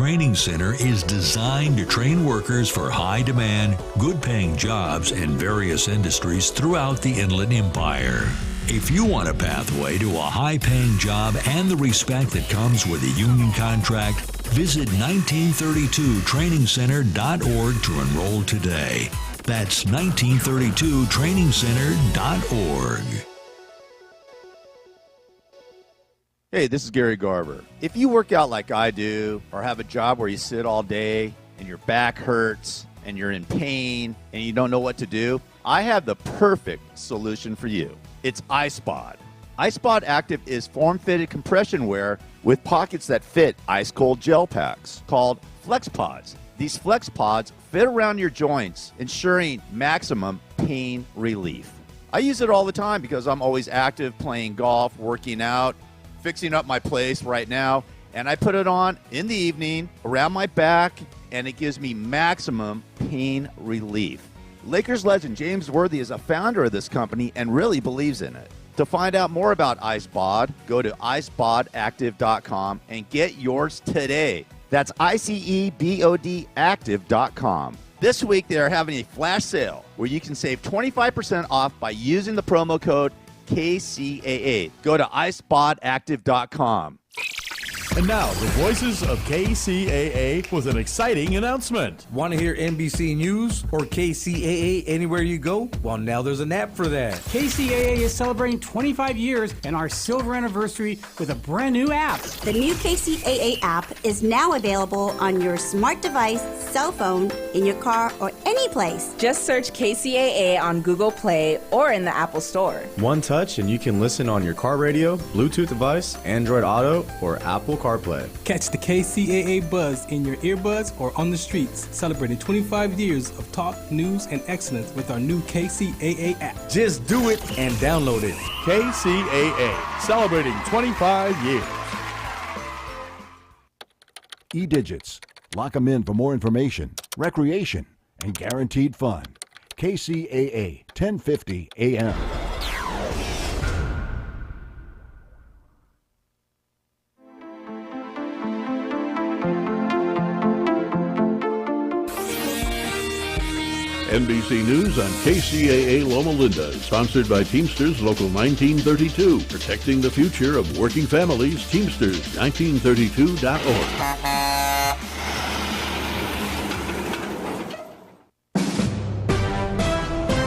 Training Center is designed to train workers for high-demand, good-paying jobs in various industries throughout the Inland Empire. If you want a pathway to a high-paying job and the respect that comes with a union contract, visit 1932trainingcenter.org to enroll today. That's 1932trainingcenter.org. Hey, this is Gary Garver. If you work out like I do or have a job where you sit all day and your back hurts and you're in pain and you don't know what to do, I have the perfect solution for you. It's iSpod. iSpod Active is form-fitted compression wear with pockets that fit ice-cold gel packs called FlexPods. These FlexPods fit around your joints, ensuring maximum pain relief. I use it all the time because I'm always active, playing golf, working out, fixing up my place right now, and I put it on in the evening around my back, and it gives me maximum pain relief. Lakers legend James Worthy is a founder of this company and really believes in it. To find out more about iSpod, go to iSpodActive.com and get yours today. That's ICEBOD Active.com. This week they are having a flash sale where you can save 25% off by using the promo code KCAA. Go to iSpodActive.com. And now, the voices of KCAA with an exciting announcement. Want to hear NBC News or KCAA anywhere you go? Well, now there's an app for that. KCAA is celebrating 25 years and our silver anniversary with a brand new app. The new KCAA app is now available on your smart device, cell phone, in your car, or any place. Just search KCAA on Google Play or in the Apple Store. One touch and you can listen on your car radio, Bluetooth device, Android Auto, or Apple CarPlay. Catch the KCAA buzz in your earbuds or on the streets, celebrating 25 years of talk, news, and excellence with our new KCAA app. Just do it and download it. KCAA, celebrating 25 years. E-Digits. Lock them in for more information, recreation, and guaranteed fun. KCAA, 1050 AM. NBC News on KCAA Loma Linda is sponsored by Teamsters Local 1932, protecting the future of working families. Teamsters1932.org.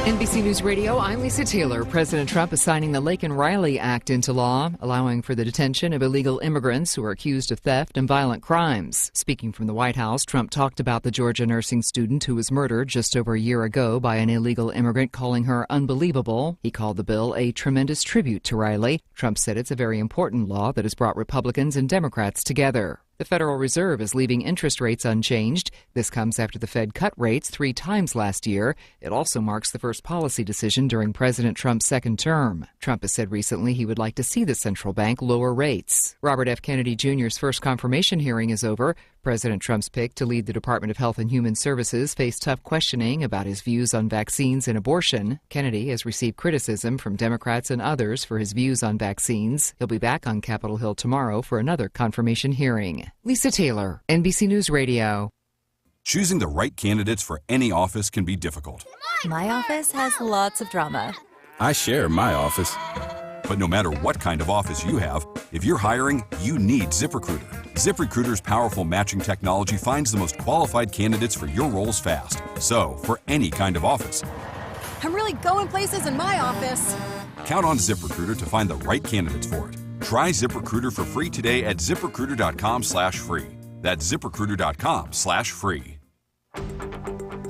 NBC News Radio, I'm Lisa Taylor. President Trump is signing the Laken Riley Act into law, allowing for the detention of illegal immigrants who are accused of theft and violent crimes. Speaking from the White House, Trump talked about the Georgia nursing student who was murdered just over a year ago by an illegal immigrant, calling her unbelievable. He called the bill a tremendous tribute to Riley. Trump said it's a very important law that has brought Republicans and Democrats together. The Federal Reserve is leaving interest rates unchanged. This comes after the Fed cut rates 3 times last year. It also marks the first policy decision during President Trump's second term. Trump has said recently he would like to see the central bank lower rates. Robert F. Kennedy Jr.'s first confirmation hearing is over. President Trump's pick to lead the Department of Health and Human Services faced tough questioning about his views on vaccines and abortion. Kennedy has received criticism from Democrats and others for his views on vaccines. He'll be back on Capitol Hill tomorrow for another confirmation hearing. Lisa Taylor, NBC News Radio. Choosing the right candidates for any office can be difficult. My office has lots of drama. I share my office. But no matter what kind of office you have, if you're hiring, you need ZipRecruiter. ZipRecruiter's powerful matching technology finds the most qualified candidates for your roles fast. So, for any kind of office. I'm really going places in my office. Count on ZipRecruiter to find the right candidates for it. Try ZipRecruiter for free today at ZipRecruiter.com/free. That's ZipRecruiter.com/free.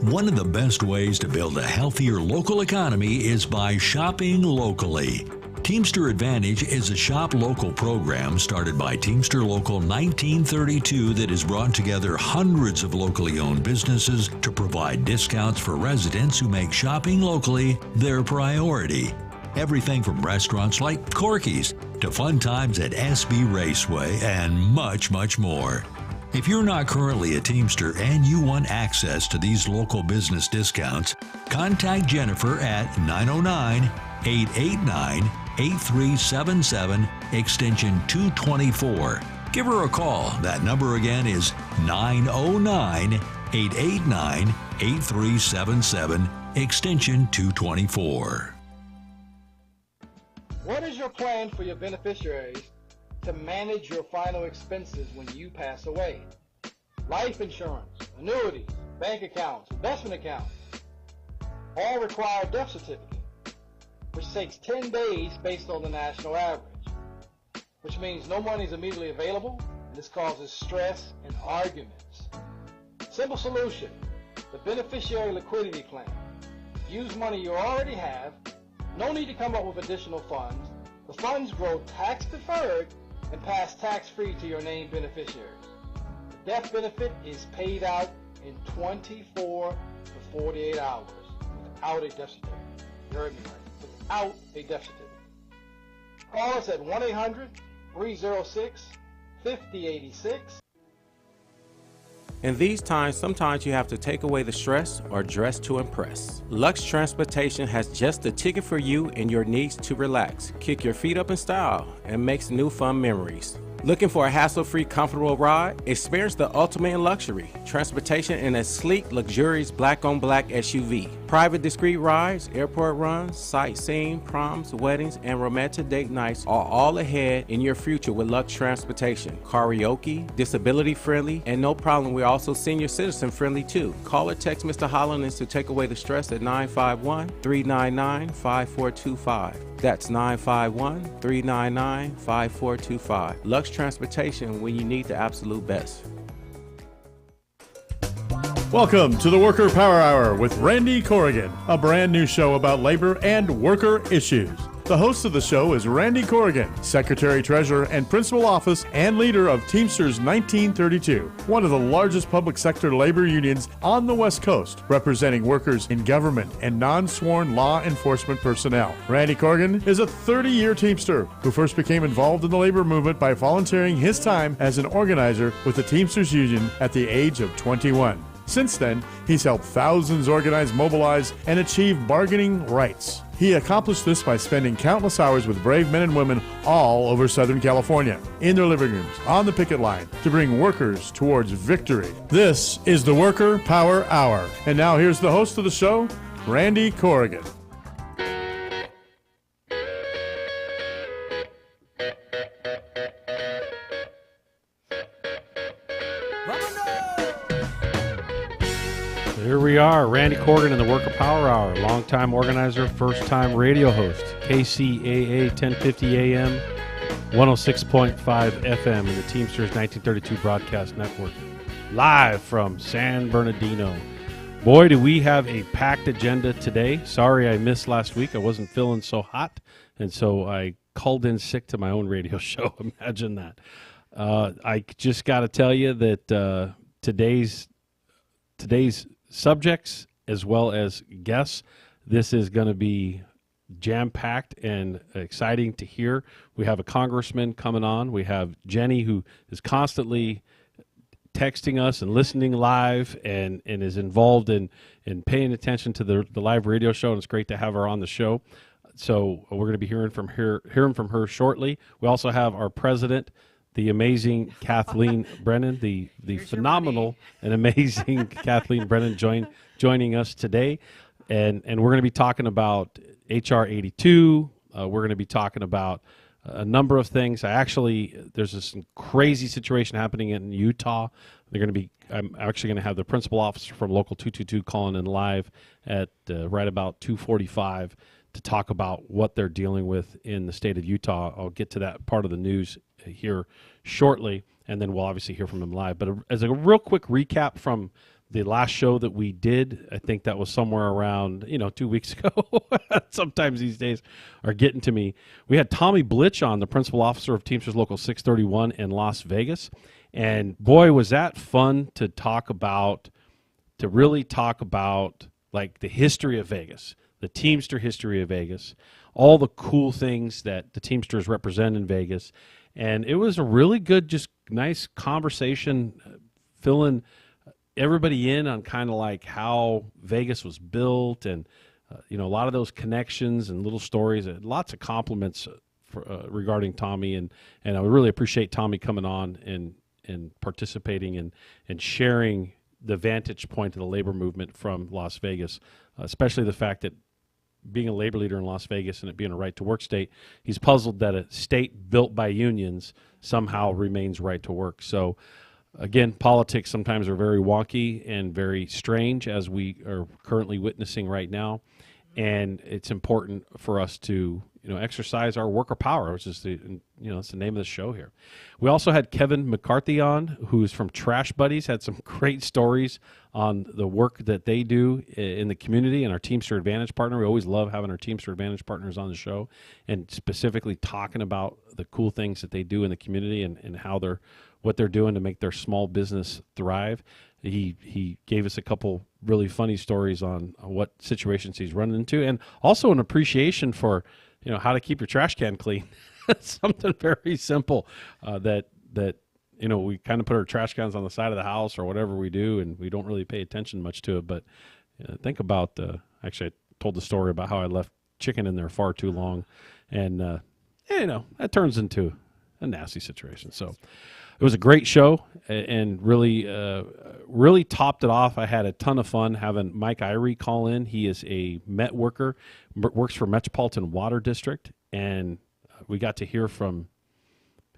One of the best ways to build a healthier local economy is by shopping locally. Teamster Advantage is a shop local program started by Teamster Local 1932 that has brought together hundreds of locally owned businesses to provide discounts for residents who make shopping locally their priority. Everything from restaurants like Corky's to fun times at SB Raceway and much, much more. If you're not currently a Teamster and you want access to these local business discounts, contact Jennifer at 909-889-8377, extension 224. Give her a call. That number again is 909-889-8377, extension 224. What is your plan for your beneficiaries to manage your final expenses when you pass away? Life insurance, annuities, bank accounts, investment accounts, all require a death certificate, which takes 10 days based on the national average, which means no money is immediately available, and this causes stress and arguments. Simple solution, the beneficiary liquidity plan. Use money you already have. No need to come up with additional funds. The funds grow tax-deferred and pass tax-free to your named beneficiaries. The death benefit is paid out in 24 to 48 hours without a death certificate. You heard me right. Without a death certificate. Call us at 1-800-306-5086. In these times, sometimes you have to take away the stress or dress to impress. Lux Transportation has just the ticket for you and your needs to relax, kick your feet up in style, and make some new fun memories. Looking for a hassle-free, comfortable ride? Experience the ultimate in luxury. Transportation in a sleek, luxurious black-on-black SUV. Private, discreet rides, airport runs, sightseeing, proms, weddings, and romantic date nights are all ahead in your future with Lux Transportation. Karaoke, disability-friendly, and no problem, we're also senior citizen-friendly too. Call or text Mr. Hollins to take away the stress at 951-399-5425. That's 951-399-5425. Lux Transportation, when you need the absolute best. Welcome to the Worker Power Hour with Randy Corrigan, a brand new show about labor and worker issues. The host of the show is Randy Corrigan, Secretary, Treasurer, and Principal Office and leader of Teamsters 1932, one of the largest public sector labor unions on the West Coast, representing workers in government and non-sworn law enforcement personnel. Randy Corrigan is a 30-year Teamster who first became involved in the labor movement by volunteering his time as an organizer with the Teamsters Union at the age of 21. Since then, he's helped thousands organize, mobilize, and achieve bargaining rights. He accomplished this by spending countless hours with brave men and women all over Southern California, in their living rooms, on the picket line, to bring workers towards victory. This is the Worker Power Hour. And now here's the host of the show, Randy Corrigan. Here we are, Randy Corrigan in the Worker Power Hour, longtime organizer, first-time radio host, KCAA 1050 AM, 106.5 FM in the Teamsters 1932 Broadcast Network, live from San Bernardino. Boy, do we have a packed agenda today. Sorry I missed last week. I wasn't feeling so hot, and so I called in sick to my own radio show. Imagine that. I just got to tell you that today's subjects as well as guests, this is going to be jam-packed and exciting to hear. We have a congressman coming on. We have Jenny, who is constantly texting us and listening live and is involved in paying attention to the live radio show, and it's great to have her on the show. So we're going to be hearing from her shortly. We also have our president, the amazing Kathleen Brennan, the phenomenal and amazing Kathleen Brennan joining us today. And we're going to be talking about H.R. 82. We're going to be talking about a number of things. There's this crazy situation happening in Utah. I'm actually going to have the principal officer from Local 222 calling in live at right about 2:45 to talk about what they're dealing with in the state of Utah. I'll get to that part of the news here shortly, and then we'll obviously hear from him live. But as a real quick recap from the last show that we did, I think that was somewhere around 2 weeks ago. Sometimes these days are getting to me. We had Tommy Blitch on, the principal officer of Teamsters Local 631 in Las Vegas, and boy, was that fun to really talk about like the history of Vegas, the Teamster history of Vegas, all the cool things that the Teamsters represent in Vegas. And it was a really good, just nice conversation, filling everybody in on kind of like how Vegas was built and, a lot of those connections and little stories. Lots of compliments regarding Tommy, and I really appreciate Tommy coming on and participating and sharing the vantage point of the labor movement from Las Vegas, especially the fact that being a labor leader in Las Vegas and it being a right-to-work state, he's puzzled that a state built by unions somehow remains right to work. So, again, politics sometimes are very wonky and very strange, as we are currently witnessing right now, and it's important for us to exercise our worker power, which is it's the name of the show here. We also had Kevin McCarthy on, who's from Trash Buddies, had some great stories on the work that they do in the community, and our Teamster Advantage partner. We always love having our Teamster Advantage partners on the show, and specifically talking about the cool things that they do in the community and how what they're doing to make their small business thrive. He gave us a couple really funny stories on what situations he's running into, and also an appreciation for how to keep your trash can clean. Something very simple that we kind of put our trash cans on the side of the house or whatever we do, and we don't really pay attention much to it. But think about actually, I told the story about how I left chicken in there far too long, and that turns into a nasty situation. So it was a great show, and really topped it off. I had a ton of fun having Mike Irie call in. He is a Met worker, works for Metropolitan Water District, and we got to hear from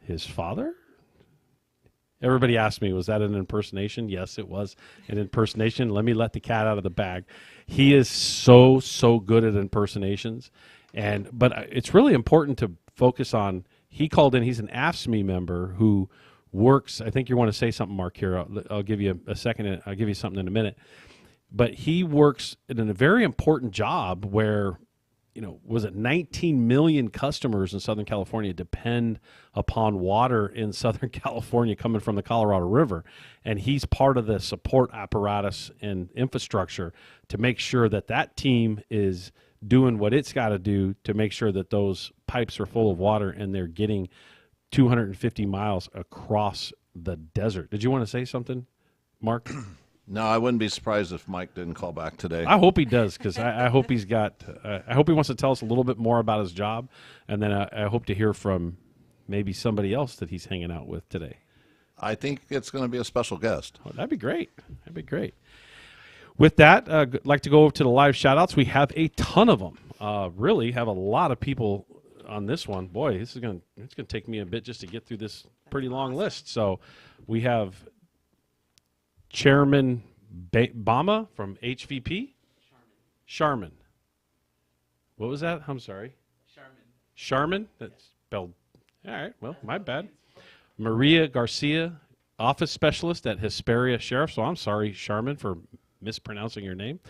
his father. Everybody asked me, was that an impersonation? Yes, it was an impersonation. Let me let the cat out of the bag. He is so good at impersonations, but it's really important to focus on. He called in. He's an AFSCME member who works. I think you want to say something, Mark, here. I'll give you a second. I'll give you something in a minute. But he works in a very important job where, was it 19 million customers in Southern California depend upon water in Southern California coming from the Colorado River. And he's part of the support apparatus and infrastructure to make sure that team is doing what it's got to do to make sure that those pipes are full of water and they're getting 250 miles across the desert. Did you want to say something, Mark? No, I wouldn't be surprised if Mike didn't call back today. I hope he does, because I hope he's got. I hope he wants to tell us a little bit more about his job, and then I hope to hear from maybe somebody else that he's hanging out with today. I think it's going to be a special guest. Oh, that'd be great. That'd be great. With that, I'd like to go over to the live shout-outs. We have a ton of them. Really have a lot of people on this one. Boy, it's going to take me a bit just to get through this pretty long list. So we have Chairman Bama from HVP. Sharman. What was that? I'm sorry. Sharman. That's spelled. All right. Well, my bad. Maria Garcia, office specialist at Hesperia Sheriff. So I'm sorry, Sharman, for mispronouncing your name.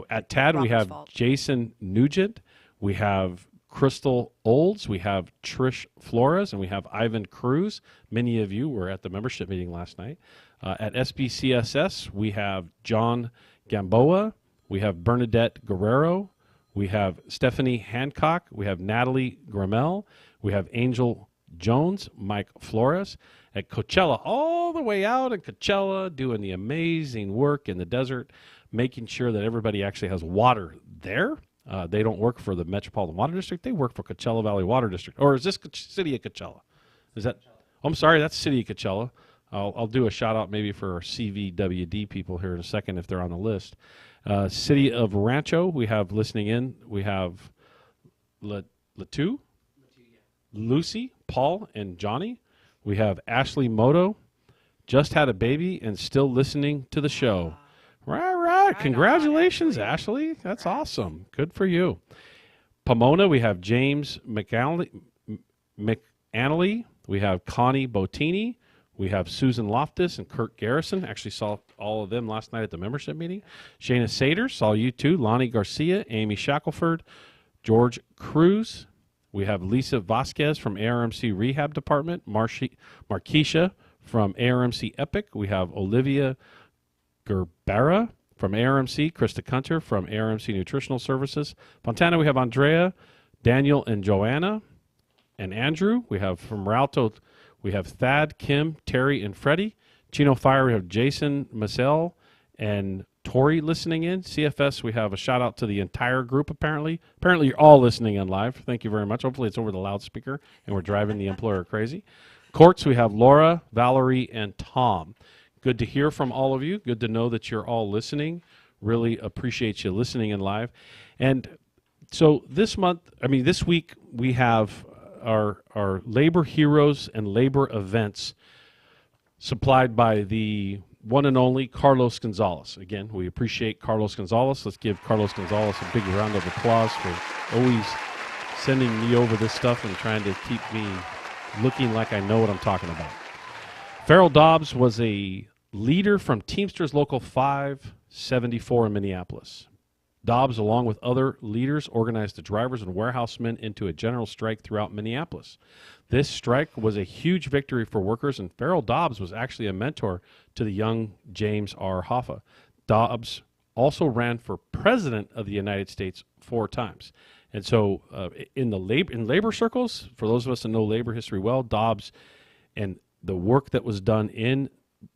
At TAD, we have Jason Nugent. We have Crystal Olds. We have Trish Flores, and we have Ivan Cruz. Many of you were at the membership meeting last night. At SBCSS, we have John Gamboa. We have Bernadette Guerrero. We have Stephanie Hancock. We have Natalie Grammel. We have Angel Jones, Mike Flores. At Coachella, all the way out in Coachella, doing the amazing work in the desert, making sure that everybody actually has water there. They don't work for the Metropolitan Water District. They work for Coachella Valley Water District. Or is this City of Coachella? Is that? Oh, I'm sorry, that's City of Coachella. I'll do a shout-out maybe for our CVWD people here in a second if they're on the list. City of Rancho, we have listening in. We have Latu, Lucy, Paul, and Johnny. We have Ashley Moto, just had a baby and still listening to the show. Right. Congratulations, Ashley. That's awesome. Good for you. Pomona, we have James McAnally. We have Connie Bottini. We have Susan Loftus and Kurt Garrison. Actually saw all of them last night at the membership meeting. Shayna Sater, saw you too. Lonnie Garcia, Amy Shackelford, George Cruz. We have Lisa Vasquez from ARMC Rehab Department. Marquisha from ARMC Epic. We have Olivia Gerbera from ARMC. Krista Kunter from ARMC Nutritional Services. Fontana, we have Andrea, Daniel, and Joanna. And Andrew. We have from Rialto, we have Thad, Kim, Terry, and Freddie. Chino Fire, we have Jason Massell and Tori listening in. CFS, we have a shout out to the entire group apparently. Apparently you're all listening in live. Thank you very much. Hopefully it's over the loudspeaker and we're driving the employer crazy. Courts, we have Laura, Valerie, and Tom. Good to hear from all of you. Good to know that you're all listening. Really appreciate you listening in live. And so this week we have our labor heroes and labor events supplied by the one and only Carlos Gonzalez. Again, we appreciate Carlos Gonzalez. Let's give Carlos Gonzalez a big round of applause for always sending me over this stuff and trying to keep me looking like I know what I'm talking about. Farrell Dobbs was a leader from Teamsters Local 574 in Minneapolis. Dobbs, along with other leaders, organized the drivers and warehousemen into a general strike throughout Minneapolis. This strike was a huge victory for workers, and Farrell Dobbs was actually a mentor to the young James R. Hoffa. Dobbs also ran for president of the United States 4 times. And so in labor circles, for those of us that know labor history well, Dobbs and the work that was done in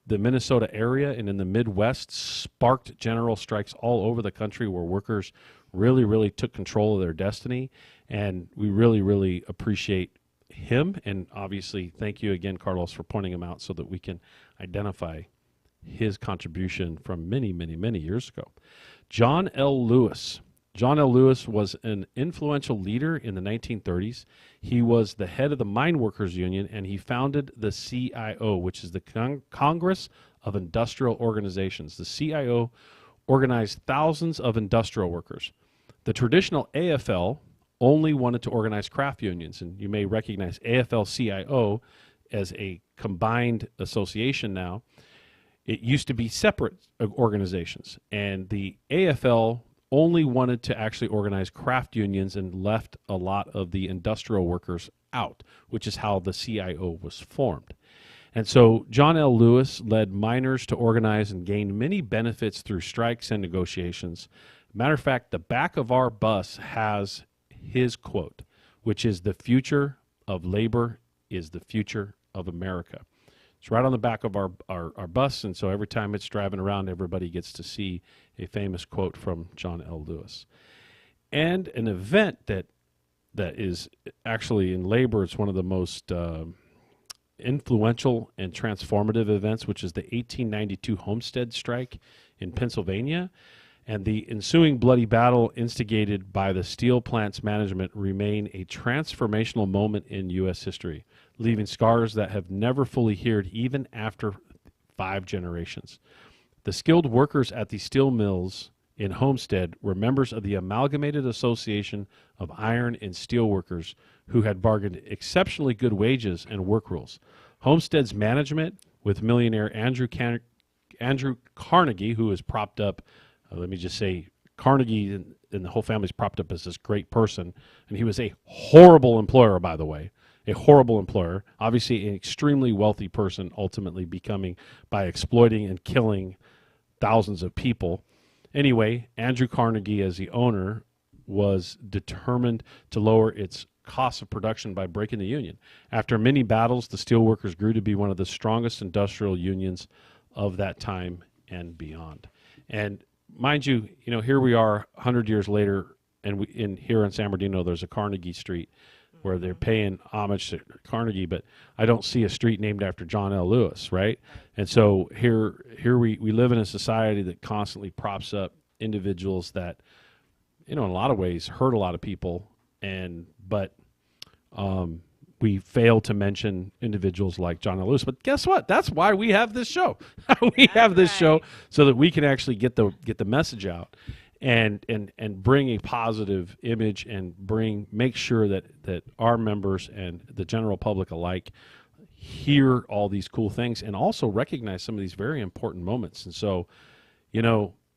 the Minnesota area and in the Midwest sparked general strikes all over the country where workers really, really took control of their destiny. And we really, really appreciate him. And obviously, thank you again, Carlos, for pointing him out so that we can identify his contribution from many, many, many years ago. John L. Lewis. John L. Lewis was an influential leader in the 1930s. He was the head of the Mine Workers Union, and he founded the CIO, which is the Congress of Industrial Organizations. The CIO organized thousands of industrial workers. The traditional AFL only wanted to organize craft unions, and you may recognize AFL-CIO as a combined association now. It used to be separate organizations, and the AFL only wanted to actually organize craft unions and left a lot of the industrial workers out, which is how the CIO was formed. And so John L. Lewis led miners to organize and gain many benefits through strikes and negotiations. Matter of fact, the back of our bus has his quote, which is, "The future of labor is the future of America." It's right on the back of our bus, and so every time it's driving around, everybody gets to see a famous quote from John L. Lewis. And an event that is actually in labor, it's one of the most influential and transformative events, which is the 1892 Homestead Strike in Pennsylvania. And the ensuing bloody battle instigated by the steel plant's management remain a transformational moment in U.S. history, leaving scars that have never fully healed even after 5 generations. The skilled workers at the steel mills in Homestead were members of the Amalgamated Association of Iron and Steel Workers, who had bargained exceptionally good wages and work rules. Homestead's management, with millionaire Andrew Carnegie, who is propped up, let me just say, Carnegie and the whole family's propped up as this great person, and he was a horrible employer, by the way, a horrible employer, obviously an extremely wealthy person, ultimately becoming by exploiting and killing thousands of people. Anyway, Andrew Carnegie, as the owner, was determined to lower its cost of production by breaking the union. After many battles, the steelworkers grew to be one of the strongest industrial unions of that time and beyond. And mind you, here we are 100 years later, and here in San Bernardino, there's a Carnegie Street where they're paying homage to Carnegie, but I don't see a street named after John L. Lewis, right? And so here we live in a society that constantly props up individuals that, in a lot of ways, hurt a lot of people, but we fail to mention individuals like John L. Lewis. But guess what? That's why we have this show. We have this show so that we can actually get the message out and bring a positive image and make sure that our members and the general public alike hear all these cool things and also recognize some of these very important moments. And so,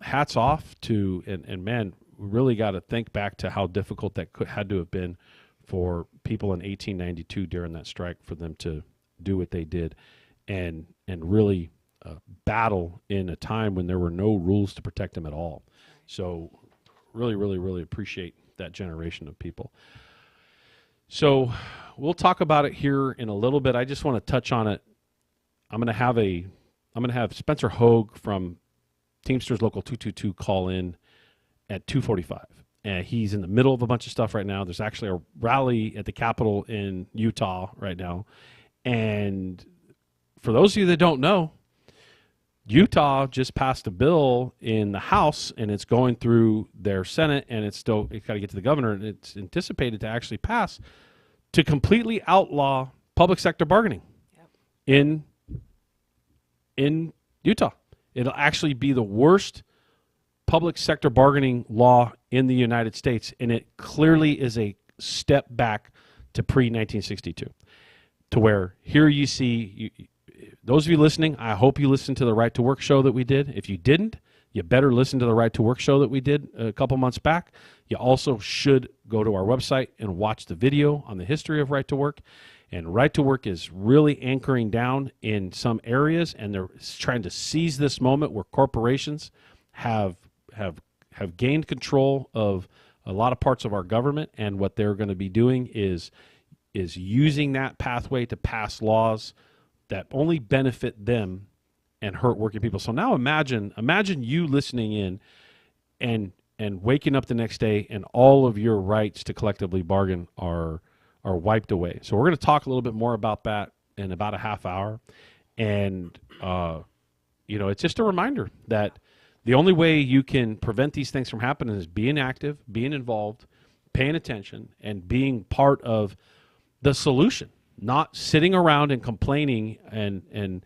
hats off to, and man, we really got to think back to how difficult that had to have been for people in 1892 during that strike, for them to do what they did and really battle in a time when there were no rules to protect them at all. So really, really, really appreciate that generation of people. So we'll talk about it here in a little bit. I just want to touch on it. I'm going to have Spencer Hogue from Teamsters Local 222 call in at 2:45. And he's in the middle of a bunch of stuff right now. There's actually a rally at the Capitol in Utah right now. And for those of you that don't know, Utah just passed a bill in the House, and it's going through their Senate, and it's got to get to the governor, and it's anticipated to actually pass to completely outlaw public sector bargaining in Utah. It'll actually be the worst public sector bargaining law in the United States, and it clearly is a step back to pre-1962, to where here you see, those of you listening, I hope you listened to the Right to Work show that we did. If you didn't, you better listen to the Right to Work show that we did a couple months back. You also should go to our website and watch the video on the history of Right to Work. And Right to Work is really anchoring down in some areas, and they're trying to seize this moment where corporations have gained control of a lot of parts of our government, and what they're going to be doing is using that pathway to pass laws that only benefit them and hurt working people. So now imagine you listening in and waking up the next day and all of your rights to collectively bargain are wiped away. So we're going to talk a little bit more about that in about a half hour. And, it's just a reminder that the only way you can prevent these things from happening is being active, being involved, paying attention, and being part of the solution, not sitting around and complaining and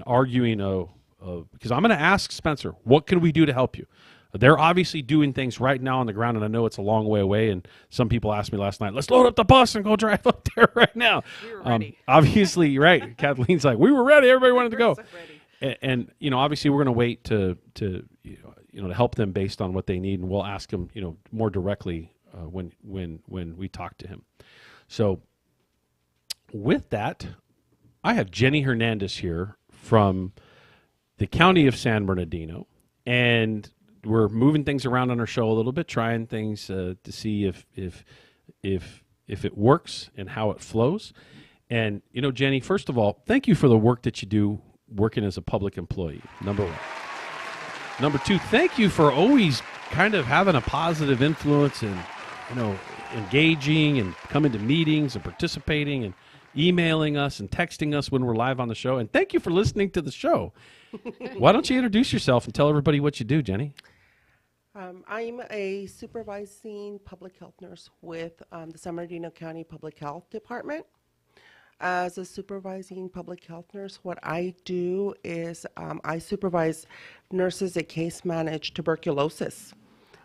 arguing. Because I'm going to ask Spencer, what can we do to help you? They're obviously doing things right now on the ground, and I know it's a long way away, and some people asked me last night, let's load up the bus and go drive up there right now. We were ready. Obviously, right. Kathleen's like, we were ready. Everybody wanted to go. And obviously, we're going to wait to help them based on what they need, and we'll ask them, more directly when we talk to him. So with that, I have Jenny Hernandez here from the county of San Bernardino, and we're moving things around on our show a little bit, trying things to see if it works and how it flows. And Jenny, first of all, thank you for the work that you do working as a public employee, number one. Number two, thank you for always kind of having a positive influence and, engaging and coming to meetings and participating and emailing us and texting us when we're live on the show. And thank you for listening to the show. Why don't you introduce yourself and tell everybody what you do, Jenny? I'm a supervising public health nurse with the San Bernardino County Public Health Department. As a supervising public health nurse, what I do is I supervise nurses that case manage tuberculosis.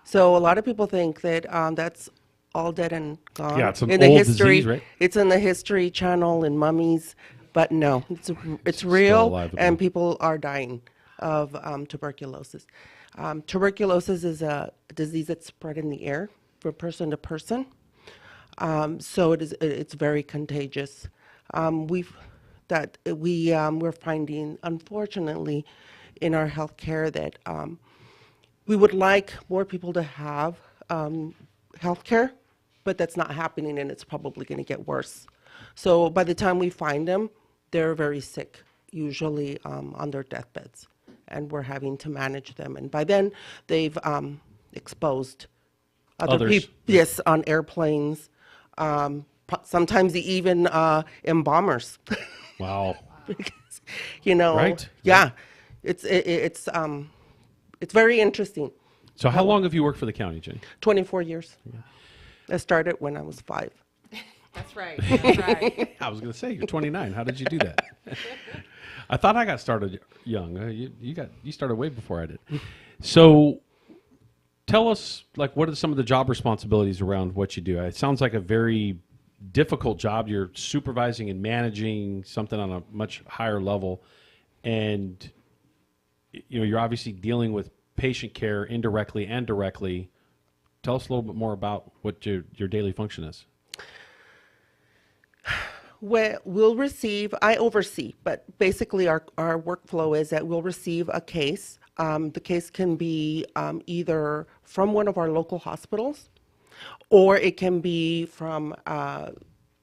So a lot of people think that that's all dead and gone. Yeah, it's an in old the history, disease, right? It's in the History Channel and mummies, but no, it's real, and people are dying of tuberculosis. Tuberculosis is a disease that's spread in the air from person to person. So it's very contagious. We're finding, unfortunately, in our healthcare that we would like more people to have healthcare, but that's not happening, and it's probably going to get worse. So by the time we find them, they're very sick, usually on their deathbeds, and we're having to manage them. And by then, they've exposed other people, yes, on airplanes. Sometimes even embalmers. Wow. Because, right? Yeah, it's very interesting. So how long have you worked for the county, Jenny? 24 years. Yeah. I started when I was 5. That's right. That's right. I was going to say, you're 29. How did you do that? I thought I got started young. You started way before I did. So tell us, what are some of the job responsibilities around what you do? It sounds like a very difficult job. You're supervising and managing something on a much higher level, and you're obviously dealing with patient care indirectly and directly. Tell us a little bit more about what your daily function is. I oversee, but basically our workflow is that we'll receive a case. The case can be either from one of our local hospitals, or it can be from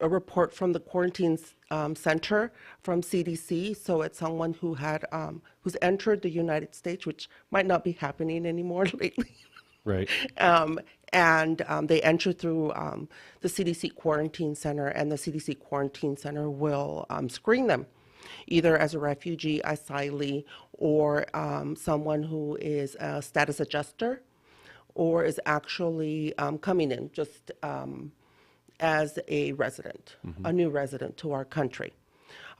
a report from the quarantine center from CDC. So it's someone who had who's entered the United States, which might not be happening anymore lately. Right. And they enter through the CDC quarantine center, and the CDC quarantine center will screen them, either as a refugee, asylee, or someone who is a status adjuster, or is actually coming in just as a resident, a new resident to our country.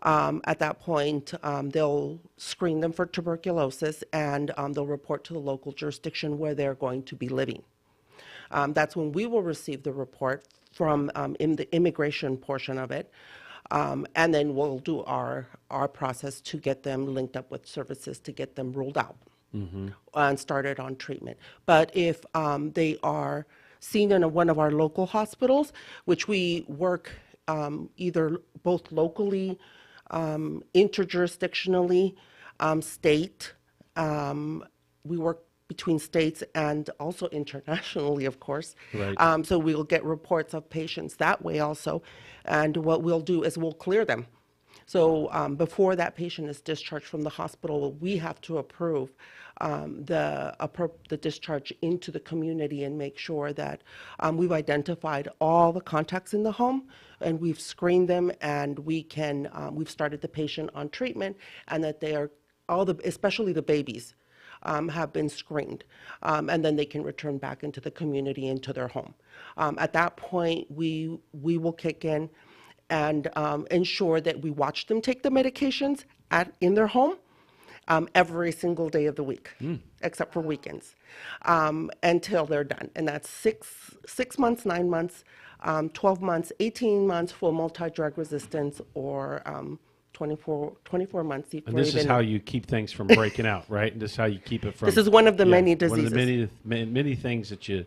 At that point, they'll screen them for tuberculosis, and they'll report to the local jurisdiction where they're going to be living. That's when we will receive the report from in the immigration portion of it, and then we'll do our process to get them linked up with services to get them ruled out and started on treatment. But if they are seen in one of our local hospitals, which we work either both locally, interjurisdictionally, state, we work between states and also internationally, of course. Right. So we'll get reports of patients that way also. And what we'll do is we'll clear them. So before that patient is discharged from the hospital, we have to approve the discharge into the community and make sure that we've identified all the contacts in the home, and we've screened them, and we've started the patient on treatment, and that they are especially the babies, have been screened, and then they can return back into the community, into their home. At that point, we will kick in and ensure that we watch them take the medications in their home every single day of the week, except for weekends, until they're done. And that's 6 months, 9 months, 12 months, 18 months for multi-drug resistance, or 24 months. And this is how you keep things from breaking out, right? And this is how you keep it from. This is one of the many diseases. One of the many things that you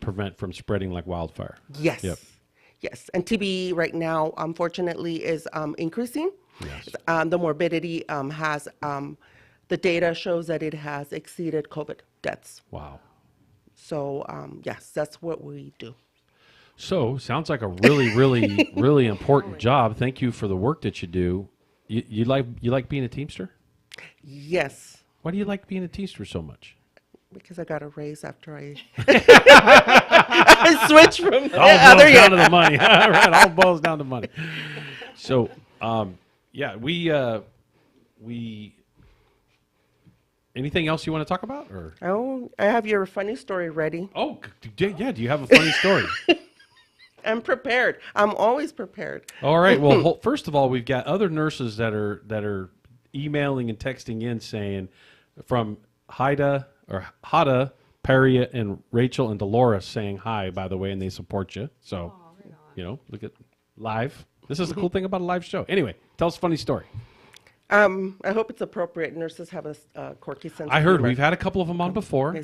prevent from spreading like wildfire. Yes. Yep. Yes. And TB right now, unfortunately, is increasing. Yes. The morbidity has, the data shows that it has exceeded COVID deaths. Wow. So, yes, that's what we do. So, sounds like a really, really, really important job. Thank you for the work that you do. You like being a Teamster? Yes. Why do you like being a Teamster so much? Because I got a raise after I I switched from the other boils down to the money. Right, all boils down to money. So, yeah, we. Anything else you want to talk about, or? Oh, I have your funny story ready. Oh, yeah. Do you have a funny story? I'm prepared. I'm always prepared. All right. Well, first of all, we've got other nurses that are emailing and texting in saying from Hada, Perry, and Rachel and Dolores saying hi, by the way, and they support you. So, look at live. This is the cool thing about a live show. Anyway, tell us a funny story. I hope it's appropriate. Nurses have a quirky sense of I heard humor. we've had a couple of them on before.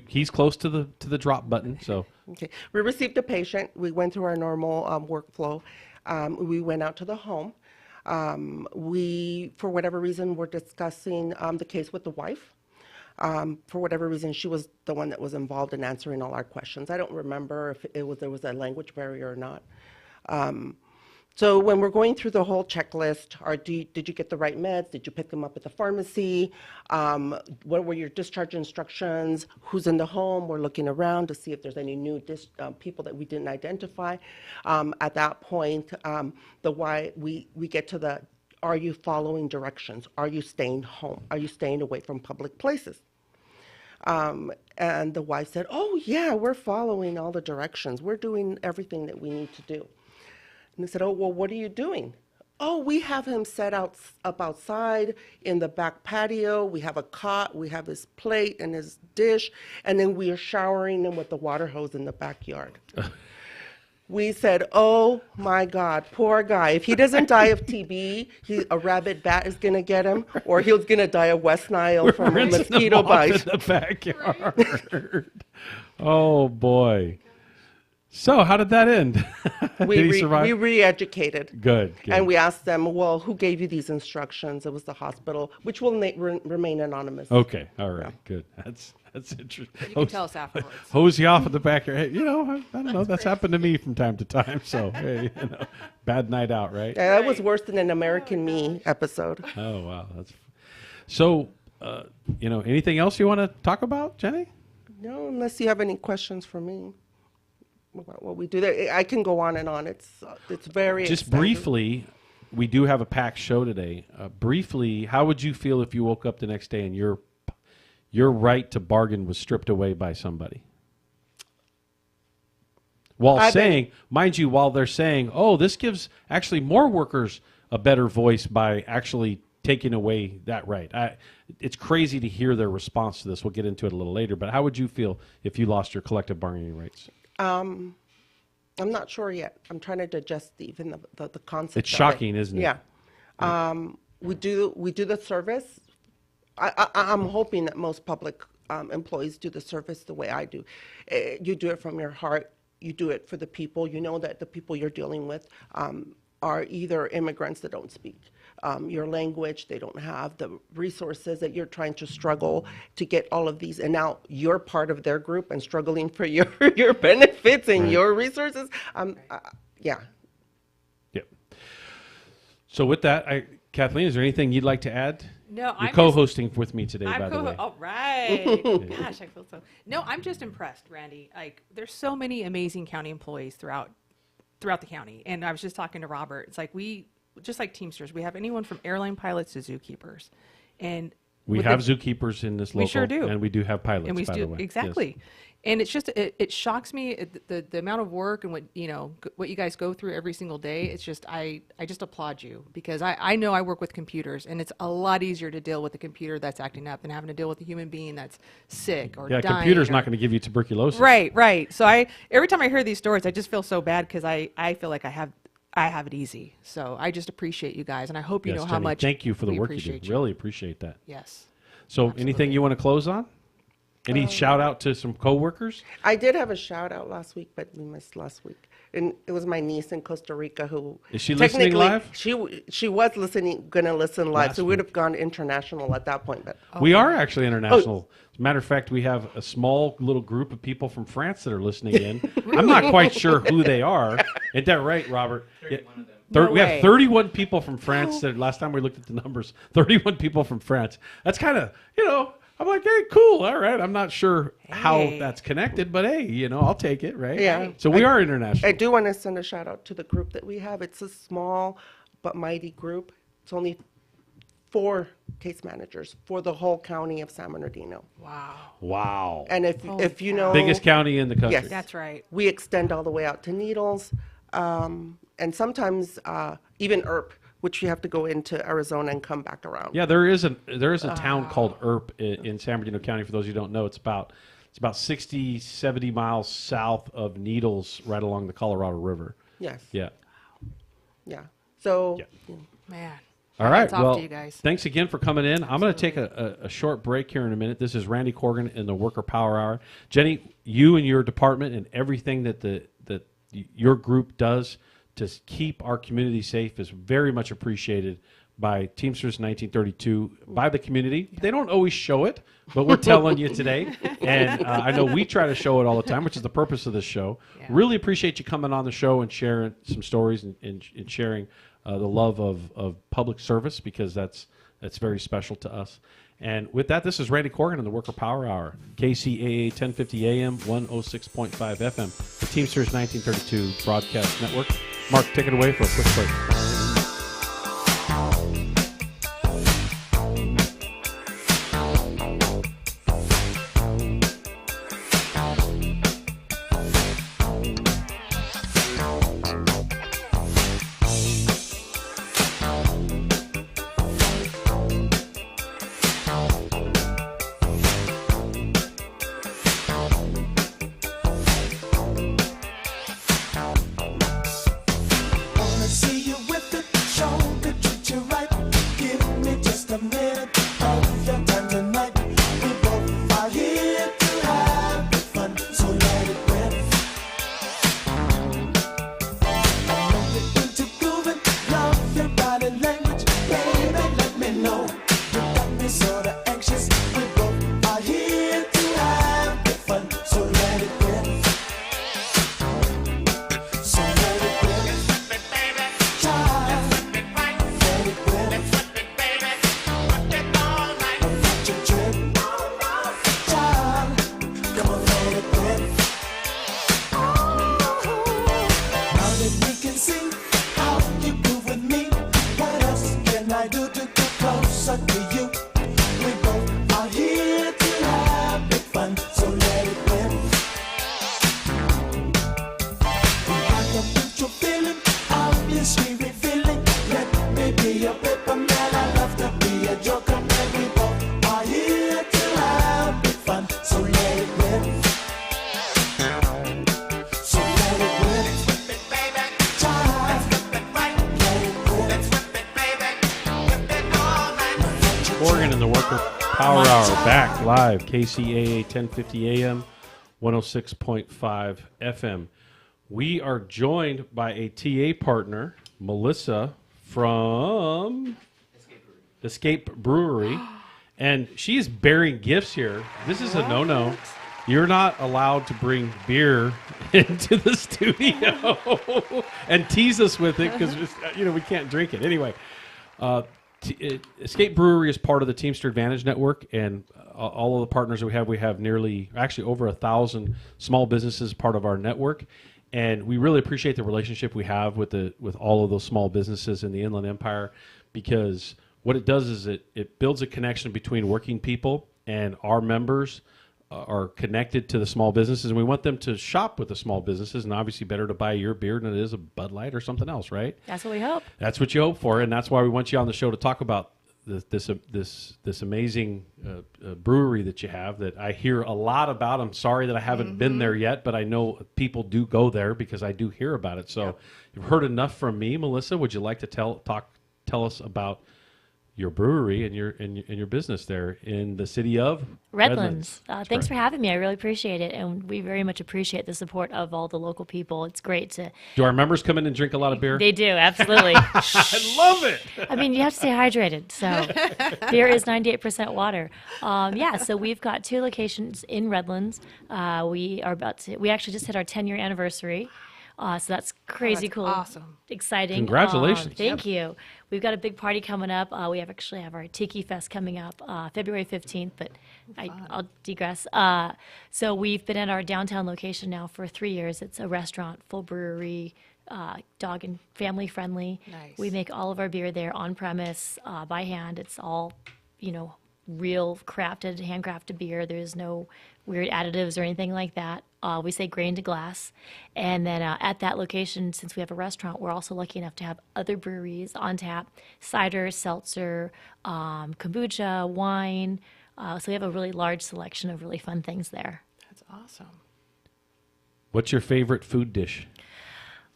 He's close to the drop button, so. Okay. We received a patient. We went through our normal workflow. We went out to the home. We, for whatever reason, were discussing the case with the wife. For whatever reason, she was the one that was involved in answering all our questions. I don't remember if there was a language barrier or not. So when we're going through the whole checklist, did you get the right meds? Did you pick them up at the pharmacy? What were your discharge instructions? Who's in the home? We're looking around to see if there's any new people that we didn't identify. At that point, we get to the, are you following directions? Are you staying home? Are you staying away from public places? And the wife said, oh, yeah, we're following all the directions. We're doing everything that we need to do. And they said, oh, well, what are you doing? Oh, we have him set up outside in the back patio. We have a cot. We have his plate and his dish. And then we are showering him with the water hose in the backyard. We said, oh, my God, poor guy. If he doesn't die of TB, a rabid bat is going to get him, or he's going to die of West Nile from a mosquito bite. In the backyard. Oh, boy. So how did that end? Did he survive? We re-educated. Good. And we asked them, well, who gave you these instructions? It was the hospital, which will remain anonymous. Okay. All right. Good. That's interesting. You can tell us afterwards. Hose you off at the back here. Hey, I don't know. That's happened to me from time to time. So, hey, bad night out, right? Yeah, that was worse than an American Me episode. Oh, wow. So, anything else you want to talk about, Jenny? No, unless you have any questions for me about what we do there. I can go on and on. It's very just expensive. Briefly. We do have a packed show today. Briefly, how would you feel if you woke up the next day and your right to bargain was stripped away by somebody? While they're saying, oh, this gives actually more workers a better voice by actually taking away that right. It's crazy to hear their response to this. We'll get into it a little later. But how would you feel if you lost your collective bargaining rights? I'm not sure yet. I'm trying to digest even the concept. It's shocking, isn't it? Yeah. We do the service. I'm hoping that most public employees do the service the way I do. You do it from your heart. You do it for the people. You know that the people you're dealing with are either immigrants that don't speak your language, they don't have the resources, that you're trying to struggle to get all of these, and now you're part of their group and struggling for your benefits and your resources. Yeah. Yep. So with that, Kathleen, is there anything you'd like to add? No, You're co-hosting with me today, I'm by the way. All right. Gosh, I feel so. No, I'm just impressed, Randy. Like, there's so many amazing county employees throughout the county, and I was just talking to Robert. It's like just like Teamsters, we have anyone from airline pilots to zookeepers, and we have zookeepers in this local. We sure do, and we do have pilots. And we by do the way. exactly. Yes. And it's just it shocks me the amount of work and what you guys go through every single day. It's just I just applaud you, because I know I work with computers, and it's a lot easier to deal with a computer that's acting up than having to deal with a human being that's sick or dying. Yeah, computer's not going to give you tuberculosis. Right. So every time I hear these stories, I just feel so bad, because I feel like I have it easy. So I just appreciate you guys, and I hope you know how Jenny, much. Thank you for the work you do. You. Really appreciate that. Yes. So anything you want to close on? Any shout out to some coworkers? I did have a shout out last week, but we missed last week. And it was my niece in Costa Rica who is she listening live? She was going to listen live, so we would have gone international at that point. But we are actually international. As a matter of fact, we have a small little group of people from France that are listening in. I'm not quite sure who they are. Isn't that right, Robert? 31 of them. We have 31 people from France. Last time we looked at the numbers, 31 people from France. That's kind of, I'm like, hey, cool. All right. I'm not sure how that's connected, but hey, I'll take it, right? Yeah. So we are international. I do want to send a shout out to the group that we have. It's a small but mighty group. It's only 4 case managers for the whole county of San Bernardino. Wow. And if you know, biggest county in the country. Yes, that's right. We extend all the way out to Needles, and sometimes even Earp, which you have to go into Arizona and come back around. Yeah, there is a town called Earp in San Bernardino County. For those who don't know, it's about 60, 70 miles south of Needles, right along the Colorado River. Yes. Yeah. Yeah. So. Yeah. Man. All right. Well, to you guys. Thanks again for coming in. I'm going to take a short break here in a minute. This is Randy Corrigan in the Worker Power Hour. Jenny, you and your department and everything that your group does to keep our community safe is very much appreciated by Teamsters 1932, by the community. They don't always show it, but we're telling you today. And I know we try to show it all the time, which is the purpose of this show. Yeah. Really appreciate you coming on the show and sharing some stories and sharing the love of public service, because that's very special to us. And with that, this is Randy Corrigan in the Worker Power Hour, KCAA 1050 AM, 106.5 FM, the Teamsters 1932 Broadcast Network. Mark, take it away for a quick break. See you with the Back live, KCAA 1050 AM, 106.5 FM. We are joined by a TA partner, Melissa from Escape Brewery, and she's bearing gifts here. This is a no-no. You're not allowed to bring beer into the studio and tease us with it because we can't drink it. Anyway, Escape Brewery is part of the Teamster Advantage Network, and all of the partners that we have nearly, actually over 1,000 small businesses part of our network, and we really appreciate the relationship we have with all of those small businesses in the Inland Empire, because what it does is it builds a connection between working people, and our members are connected to the small businesses, and we want them to shop with the small businesses, and obviously better to buy your beer than it is a Bud Light or something else, right? That's what we hope. That's what you hope for, and that's why we want you on the show to talk about this amazing brewery that you have that I hear a lot about. I'm sorry that I haven't been there yet, but I know people do go there because I do hear about it. So you've heard enough from me. Melissa, would you like to tell us about your brewery and your business there in the city of Redlands. Thanks for having me. I really appreciate it, and we very much appreciate the support of all the local people. It's great to. Do our members come in and drink a lot of beer? They do, absolutely. I love it. I mean, you have to stay hydrated. So beer is 98% water. So we've got 2 locations in Redlands. We actually just hit our 10-year anniversary. So that's crazy cool. Awesome. Exciting. Congratulations. Thank you. We've got a big party coming up. We actually have our Tiki Fest coming up February 15th, but I'll digress. So we've been at our downtown location now for 3 years. It's a restaurant, full brewery, dog and family friendly. Nice. We make all of our beer there on premise by hand. It's all, real crafted, handcrafted beer. There's no weird additives or anything like that. We say grain to glass. And then at that location, since we have a restaurant, we're also lucky enough to have other breweries on tap, cider, seltzer, kombucha, wine. So we have a really large selection of really fun things there. That's awesome. What's your favorite food dish?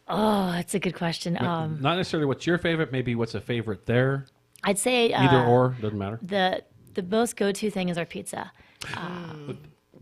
Oh, that's a good question. Not necessarily what's your favorite, maybe what's a favorite there. I'd say either or, doesn't matter. The most go-to thing is our pizza.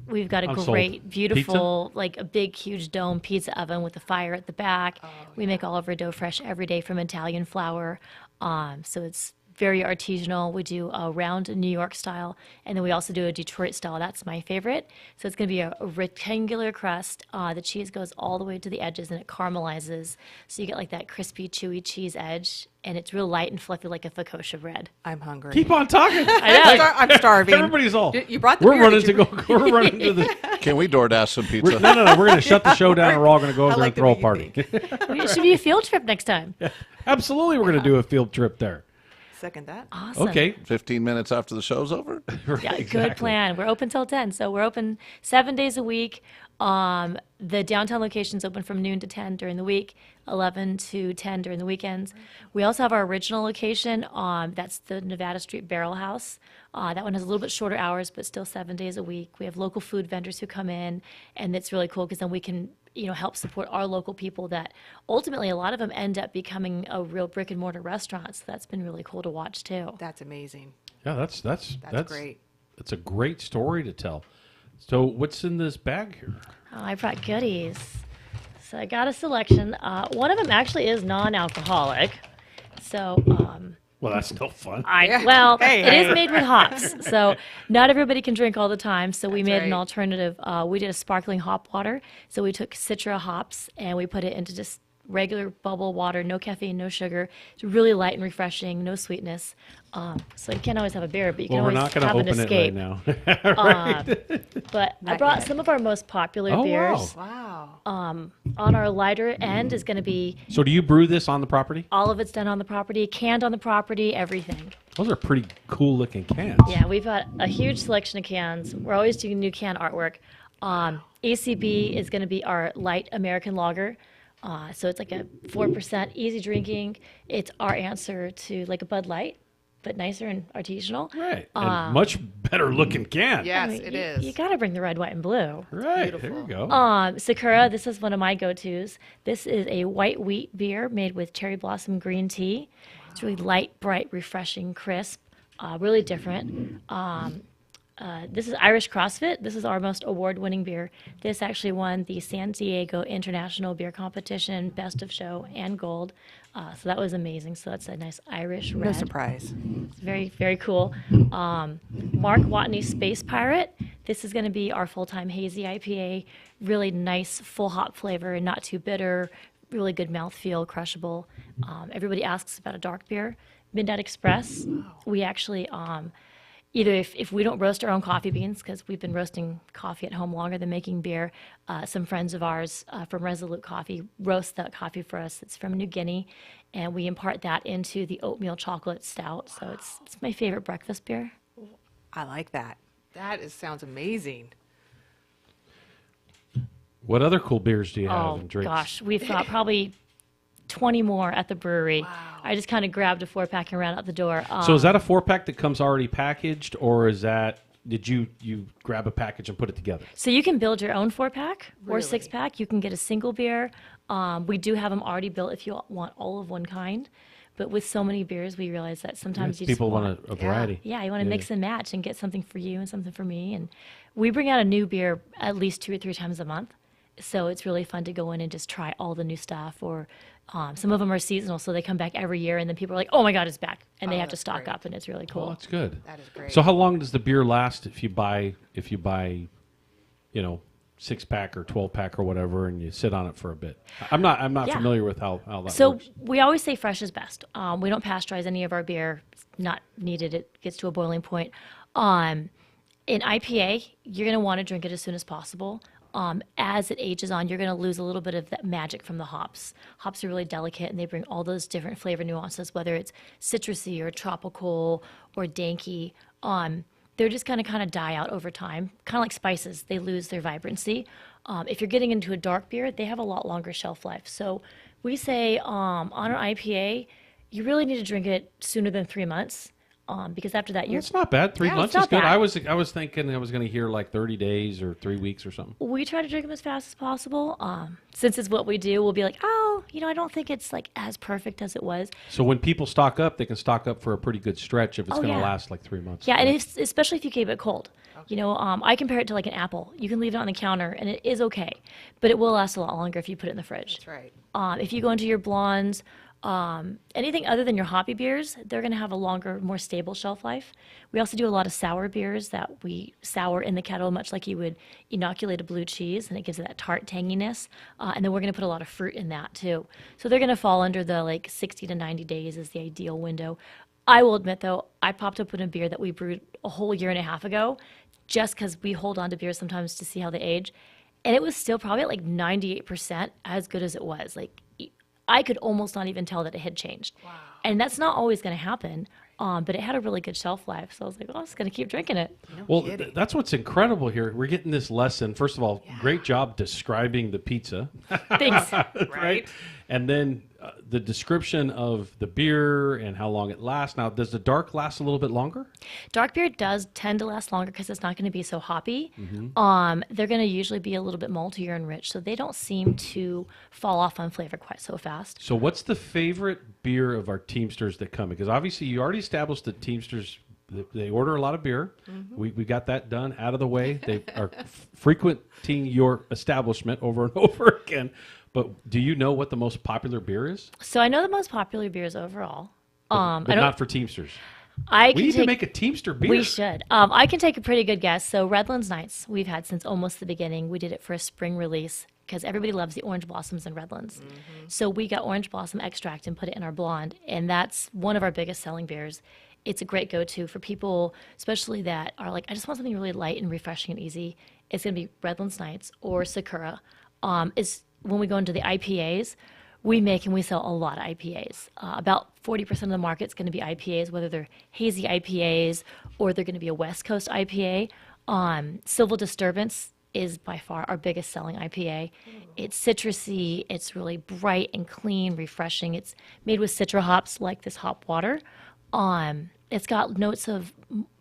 We've got a I'm great, sold. beautiful, like a big, huge dome pizza oven with a fire at the back. We make all of our dough fresh every day from Italian flour. So it's very artisanal. We do a round New York style, and then we also do a Detroit style. That's my favorite. So it's going to be a rectangular crust. The cheese goes all the way to the edges, and it caramelizes. So you get like that crispy, chewy cheese edge, and it's real light and fluffy like a focaccia bread. I'm hungry. Keep on talking. I know. I'm starving. Everybody's all. You brought the We're beer, running did to you? go. We're running to the. Can we DoorDash some pizza? No. We're going to shut the show down, and we're all going to go over there and throw a party. It should be a field trip next time. Absolutely, we're going to do a field trip there. Second that. Awesome. Okay. 15 minutes after the show's over? Yeah, good plan. We're open till 10, so we're open 7 days a week. The downtown location's open from noon to 10 during the week, 11 to 10 during the weekends. We also have our original location. That's the Nevada Street Barrel House. That one has a little bit shorter hours, but still 7 days a week. We have local food vendors who come in, and it's really cool because then we can help support our local people that ultimately a lot of them end up becoming a real brick and mortar restaurant. So that's been really cool to watch too. That's amazing. Yeah, that's great. It's a great story to tell. So what's in this bag here? Oh, I brought goodies. So I got a selection. One of them actually is non-alcoholic. So well, that's no fun. It is made with hops, so not everybody can drink all the time. So we made an right. alternative. We did a sparkling hop water. So we took Citra hops and we put it into just regular bubble water, no caffeine, no sugar. It's really light and refreshing, no sweetness. So you can't always have a beer, but you can Well, we're always not going to have an open it escape. right now. Right. But I Not brought yet. some of our most popular Oh, beers. Wow. On our lighter end is going to be So do you brew this on the property? all of it's done on the property, canned on the property, everything. Those are pretty cool looking cans. Yeah, we've got a huge selection of cans. We're always doing new can artwork. ACB is going to be our light American lager. So it's like a 4% easy drinking. It's our answer to like a Bud Light, but nicer and artisanal. Right. And much better looking can. Yes, I mean, it you, is. You got to bring the red, white, and blue. Right. There you go. Sakura, this is one of my go-tos. This is a white wheat beer made with cherry blossom green tea. It's really light, bright, refreshing, crisp, really different. This is Irish CrossFit. This is our most award-winning beer. This actually won the San Diego International Beer Competition, Best of Show, and Gold. So that was amazing. So that's a nice Irish red. No surprise. It's very, very cool. Mark Watney Space Pirate. This is going to be our full-time hazy IPA. Really nice, full hop flavor, not too bitter. Really good mouthfeel, crushable. Everybody asks about a dark beer. Midnight Express. We actually... either if we don't roast our own coffee beans, because we've been roasting coffee at home longer than making beer, some friends of ours from Resolute Coffee roast that coffee for us. It's from New Guinea, and we impart that into the oatmeal chocolate stout. So it's my favorite breakfast beer. I like that. Sounds amazing. What other cool beers do you have Oh, and drinks? gosh. We've got probably 20 more at the brewery. I just kind of grabbed a 4-pack and ran out the door. So is that a 4-pack that comes already packaged, or is that did you grab a package and put it together? So you can build your own 4-pack or Really? 6-pack. You can get a single beer. We do have them already built if you want all of one kind. But with so many beers, we realize that sometimes you people just want a variety. Yeah, you want to mix and match and get something for you and something for me. And we bring out a new beer at least 2 or 3 times a month. So it's really fun to go in and just try all the new stuff. Or some of them are seasonal, so they come back every year, and then people are like, "Oh my God, it's back!" and they have to stock up, and it's really cool. Oh, that's good. That is great. So how long does the beer last if you buy 6-pack or 12-pack or whatever, and you sit on it for a bit? I'm not Yeah. familiar with how that So works. we always say fresh is best. We don't pasteurize any of our beer. It's not needed. It gets to a boiling point. In IPA, you're going to want to drink it as soon as possible. As it ages on, you're going to lose a little bit of that magic from the hops. Hops are really delicate, and they bring all those different flavor nuances, whether it's citrusy or tropical or danky. They're just going to kind of die out over time, kind of like spices. They lose their vibrancy. If you're getting into a dark beer, they have a lot longer shelf life. So we say on an IPA, you really need to drink it sooner than 3 months. Because after that, It's not bad. 3 months it's is not good. bad. I was thinking I was going to hear like 30 days or 3 weeks or something. We try to drink them as fast as possible. Since it's what we do, we'll be like, oh, I don't think it's like as perfect as it was. So when people stock up, they can stock up for a pretty good stretch if it's Oh, going to yeah. last like 3 months. Yeah, and especially if you keep it cold. I compare it to like an apple. You can leave it on the counter, and it is okay, but it will last a lot longer if you put it in the fridge. That's right. If you go into your blondes, anything other than your hoppy beers, they're going to have a longer, more stable shelf life. We also do a lot of sour beers that we sour in the kettle, much like you would inoculate a blue cheese, and it gives it that tart tanginess. And then we're going to put a lot of fruit in that too. So they're going to fall under the like 60 to 90 days is the ideal window. I will admit though, I popped open a beer that we brewed a whole year and a half ago, just because we hold on to beers sometimes to see how they age. And it was still probably at like 98% as good as it was. Like I could almost not even tell that it had changed. Wow. And that's not always going to happen, but it had a really good shelf life. So I was like, I'm just going to keep drinking it. Well, that's what's incredible here. We're getting this lesson. First of all, great job describing the pizza. Thanks. Right? And then the description of the beer and how long it lasts. Now, does the dark last a little bit longer? Dark beer does tend to last longer because it's not going to be so hoppy. Mm-hmm. They're going to usually be a little bit maltier and rich, so they don't seem to fall off on flavor quite so fast. So what's the favorite beer of our Teamsters that come in? Because obviously you already established that Teamsters, they order a lot of beer. Mm-hmm. We got that done out of the way. They are frequenting your establishment over and over again. But do you know what the most popular beer is? So I know the most popular beers overall. But I don't, not for Teamsters. we need to make a Teamster beer. We should. I can take a pretty good guess. So Redlands Nights, we've had since almost the beginning. We did it for a spring release because everybody loves the orange blossoms in Redlands. So we got orange blossom extract and put it in our blonde, and that's one of our biggest selling beers. It's a great go-to for people, especially that are like, I just want something really light and refreshing and easy. It's going to be Redlands Nights or Sakura. When we go into the IPAs, we make and we sell a lot of IPAs. About 40% of the market's going to be IPAs, whether they're hazy IPAs or they're going to be a West Coast IPA. Civil Disturbance is by far our biggest selling IPA. It's citrusy, it's really bright and clean, refreshing. It's made with citra hops like this hop water. It's got notes of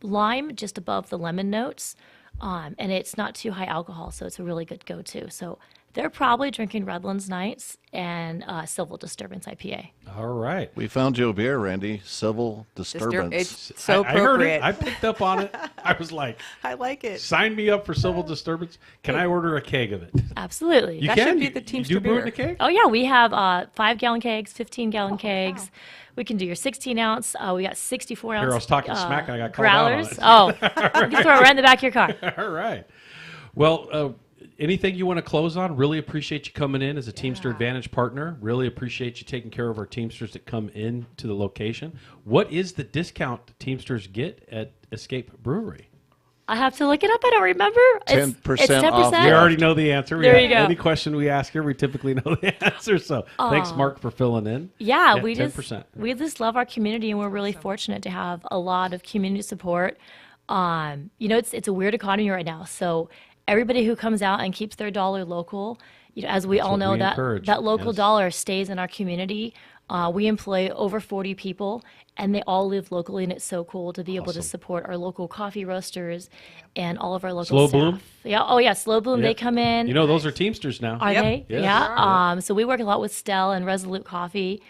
lime just above the lemon notes. And it's not too high alcohol, so it's a really good go-to. So They're probably drinking Redlands Nights and Civil Disturbance IPA. All right. We found you a beer, Randy. Civil Disturbance. It's so I heard it. appropriate. I picked up on it. I was like, I like it. sign me up for Civil Disturbance. Can I order a keg of it? Absolutely. You That can? should be You- the you Teamster do brew it in beer. a keg? Oh, yeah. We have 5-gallon kegs, 15-gallon kegs. We can do your 16-ounce. We got 64-ounce. Here, I was talking smack and I got called out on growlers. it. Oh, you can throw it right in the back of your car. All right. Well, anything you want to close on? Really appreciate you coming in as a Teamster Advantage partner. Really appreciate you taking care of our Teamsters that come in to the location. What is the discount Teamsters get at Escape Brewery? I have to look it up. I don't remember. It's 10% off. We already know the answer. There you go. Any question we ask here, we typically know the answer. So thanks, Mark, for filling in. Yeah, 10%. we just love our community, and we're really fortunate to have a lot of community support. It's a weird economy right now, so everybody who comes out and keeps their dollar local, as we That's all what know, we that encourage, that local yes. dollar stays in our community. We employ over 40 people, and they all live locally, and it's so cool to be able to Awesome. support our local coffee roasters and all of our local Slow staff. Bloom? Yeah. Oh yeah, Slow Bloom. Yeah. They come in. You know, those are Teamsters now. Are they? Yes. Yeah. So we work a lot with Stell and Resolute Coffee.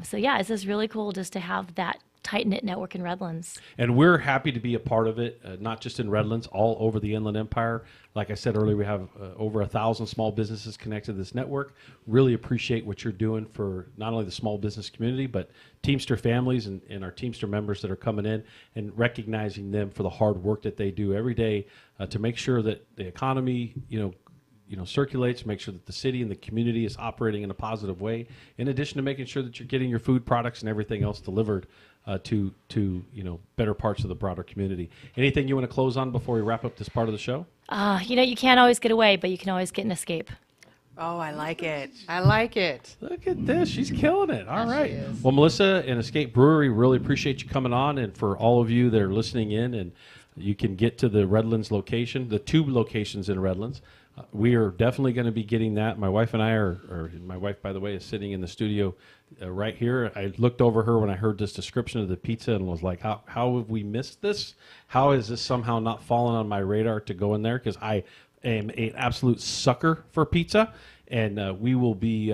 So yeah, it's just really cool just to have that tight-knit network in Redlands. And we're happy to be a part of it, not just in Redlands, all over the Inland Empire. Like I said earlier, we have over 1,000 small businesses connected to this network. Really appreciate what you're doing for not only the small business community, but Teamster families and our Teamster members that are coming in, and recognizing them for the hard work that they do every day to make sure that the economy, circulates, make sure that the city and the community is operating in a positive way, in addition to making sure that you're getting your food products and everything else delivered to better parts of the broader community. Anything you want to close on before we wrap up this part of the show? You can't always get away, but you can always get an escape. Oh, I like it. I like it. Look at this. She's killing it. All right. Well, Melissa and Escape Brewery, really appreciate you coming on. And for all of you that are listening in, and you can get to the Redlands location, the 2 locations in Redlands. We are definitely going to be getting that. My wife and I my wife, by the way, is sitting in the studio right here. I looked over her when I heard this description of the pizza and was like, how have we missed this? How is this somehow not fallen on my radar to go in there? Because I am an absolute sucker for pizza. And we will be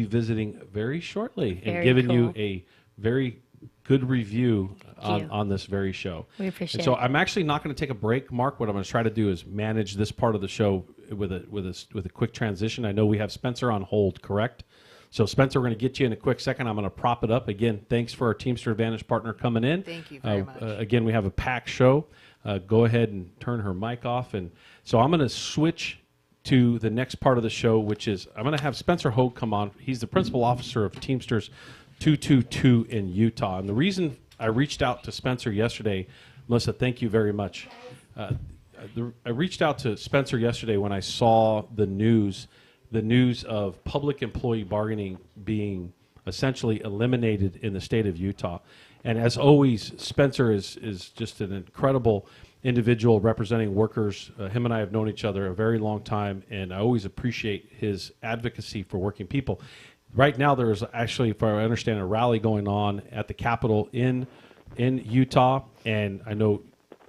visiting very shortly and giving you a very good review on this very show. We appreciate it. So it. I'm actually not going to take a break, Mark. What I'm going to try to do is manage this part of the show with a quick transition. I know we have Spencer on hold, correct? So Spencer, we're going to get you in a quick second. I'm going to prop it up again. Thanks for our Teamster Advantage partner coming in. Thank you very much. Again, we have a packed show. Go ahead and turn her mic off, and so I'm going to switch to the next part of the show, which is I'm going to have Spencer Hogue come on. He's the principal officer of Teamsters 222 in Utah. And the reason I reached out to Spencer yesterday, Melissa, thank you very much. I reached out to Spencer yesterday when I saw the news of public employee bargaining being essentially eliminated in the state of Utah. And as always, Spencer is just an incredible individual representing workers. Him and I have known each other a very long time, and I always appreciate his advocacy for working people. Right now, there is actually, if I understand, a rally going on at the Capitol in Utah, and I know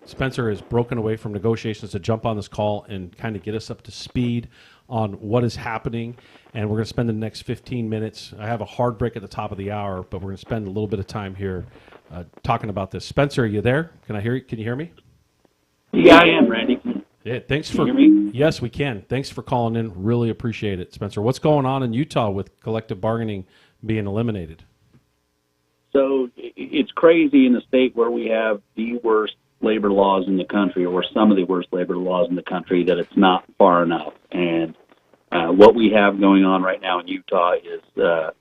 Spencer has broken away from negotiations to jump on this call and kind of get us up to speed on what is happening. And we're going to spend the next 15 minutes. I have a hard break at the top of the hour, but we're going to spend a little bit of time here talking about this. Spencer, are you there? Can you hear me? Yeah, I am, Randy. Yeah, thanks Can for. you hear me? Yes, we can. Thanks for calling in. Really appreciate it, Spencer. What's going on in Utah with collective bargaining being eliminated? So it's crazy in the state where we have the worst labor laws in the country, or some of the worst labor laws in the country, that it's not far enough. And what we have going on right now in Utah is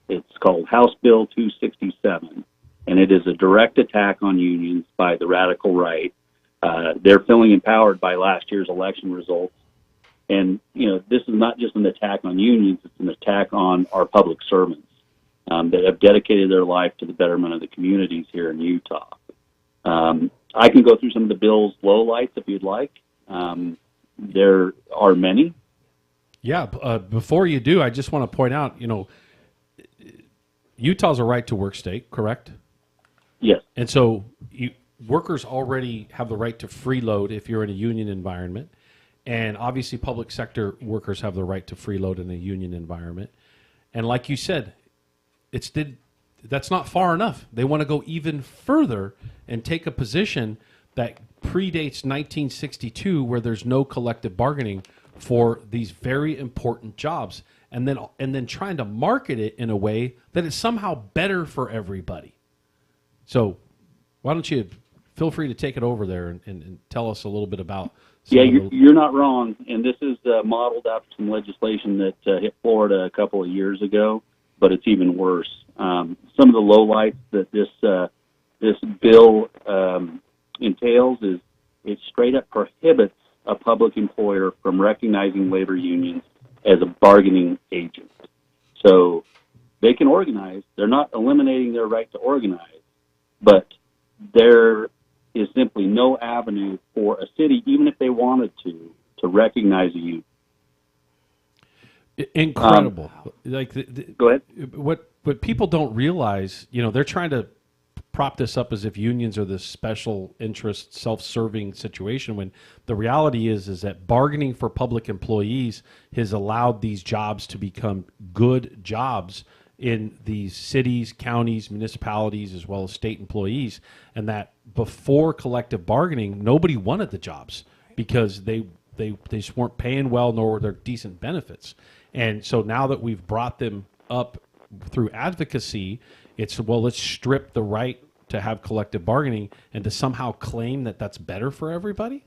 it's called House Bill 267, and it is a direct attack on unions by the radical right. They're feeling empowered by last year's election results. And, this is not just an attack on unions, it's an attack on our public servants that have dedicated their life to the betterment of the communities here in Utah. I can go through some of the bill's lowlights if you'd like. There are many. Yeah, before you do, I just want to point out, Utah's a right-to-work state, correct? Yes. And so workers already have the right to freeload if you're in a union environment. And obviously, public sector workers have the right to freeload in a union environment. And like you said, that's not far enough. They want to go even further and take a position that predates 1962, where there's no collective bargaining for these very important jobs, and then trying to market it in a way that is somehow better for everybody. So why don't you feel free to take it over there and tell us a little bit about. Yeah, you're not wrong, and this is modeled after some legislation that hit Florida a couple of years ago, but it's even worse. Some of the lowlights that this bill entails is it straight up prohibits a public employer from recognizing labor unions as a bargaining agent. So they can organize. They're not eliminating their right to organize, but there is simply no avenue for a city, even if they wanted to recognize a union. Incredible. Go ahead. What people don't realize, they're trying to prop this up as if unions are this special interest, self-serving situation, when the reality is that bargaining for public employees has allowed these jobs to become good jobs in these cities, counties, municipalities, as well as state employees, and that before collective bargaining, nobody wanted the jobs because they just weren't paying well, nor were there decent benefits. And so now that we've brought them up through advocacy, let's strip the right to have collective bargaining and to somehow claim that that's better for everybody?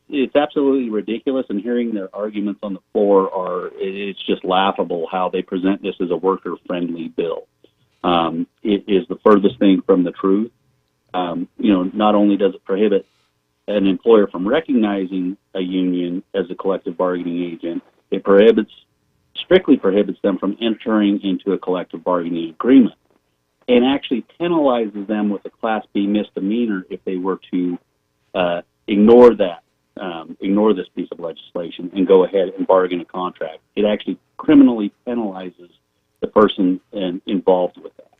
It's absolutely ridiculous, and hearing their arguments on the floor it's just laughable how they present this as a worker-friendly bill. It is the furthest thing from the truth. Not only does it prohibit an employer from recognizing a union as a collective bargaining agent, it strictly prohibits them from entering into a collective bargaining agreement, and actually penalizes them with a Class B misdemeanor if they were to ignore this piece of legislation and go ahead and bargain a contract. It actually criminally penalizes the person involved with that.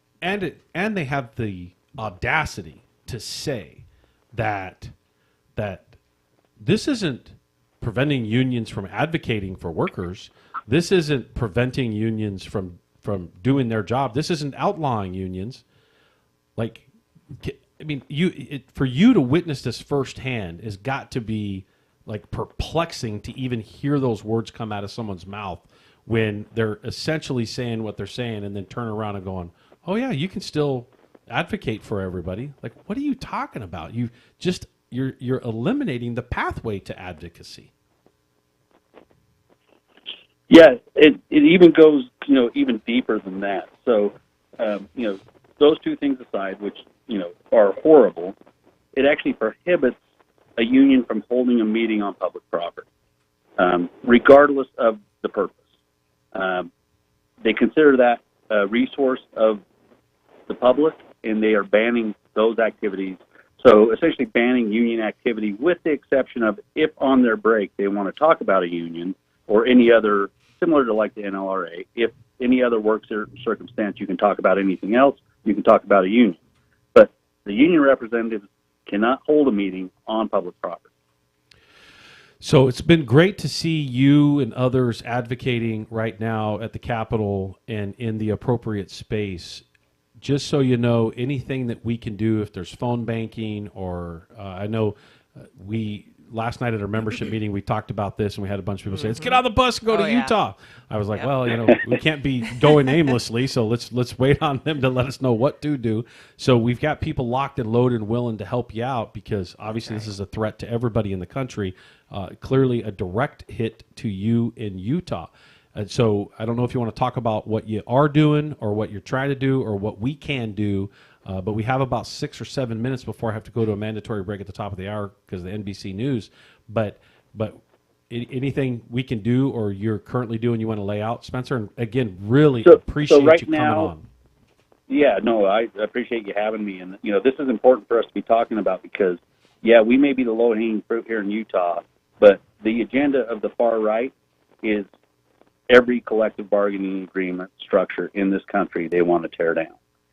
And they have the audacity to say that this isn't preventing unions from advocating for workers. This isn't preventing unions from doing their job. This isn't outlawing unions. For you to witness this firsthand has got to be perplexing to even hear those words come out of someone's mouth when they're essentially saying what they're saying and then turn around and going, oh yeah, you can still advocate for everybody. What are you talking about? You're eliminating the pathway to advocacy. Yeah, it even goes, even deeper than that. So, those two things aside, which, are horrible, it actually prohibits a union from holding a meeting on public property, regardless of the purpose. They consider that a resource of the public, and they are banning those activities. So essentially banning union activity, with the exception of if on their break they want to talk about a union or any other, similar to the NLRA, if any other work circumstance you can talk about anything else, you can talk about a union. But the union representatives cannot hold a meeting on public property. So it's been great to see you and others advocating right now at the Capitol and in the appropriate space. Just so you know, anything that we can do, if there's phone banking or I know last night at our membership meeting, we talked about this and we had a bunch of people say, let's get on the bus and go to Utah. I was like, well, we can't be going aimlessly, so let's wait on them to let us know what to do. So we've got people locked and loaded and willing to help you out because obviously this is a threat to everybody in the country, clearly a direct hit to you in Utah. And so I don't know if you want to talk about what you are doing or what you're trying to do or what we can do, but we have about 6 or 7 minutes before I have to go to a mandatory break at the top of the hour because of the NBC News. But anything we can do or you're currently doing you want to lay out, Spencer? And again, really appreciate you coming on. Yeah, no, I appreciate you having me. And, this is important for us to be talking about because, we may be the low-hanging fruit here in Utah, but the agenda of the far right is every collective bargaining agreement structure in this country they want to tear down.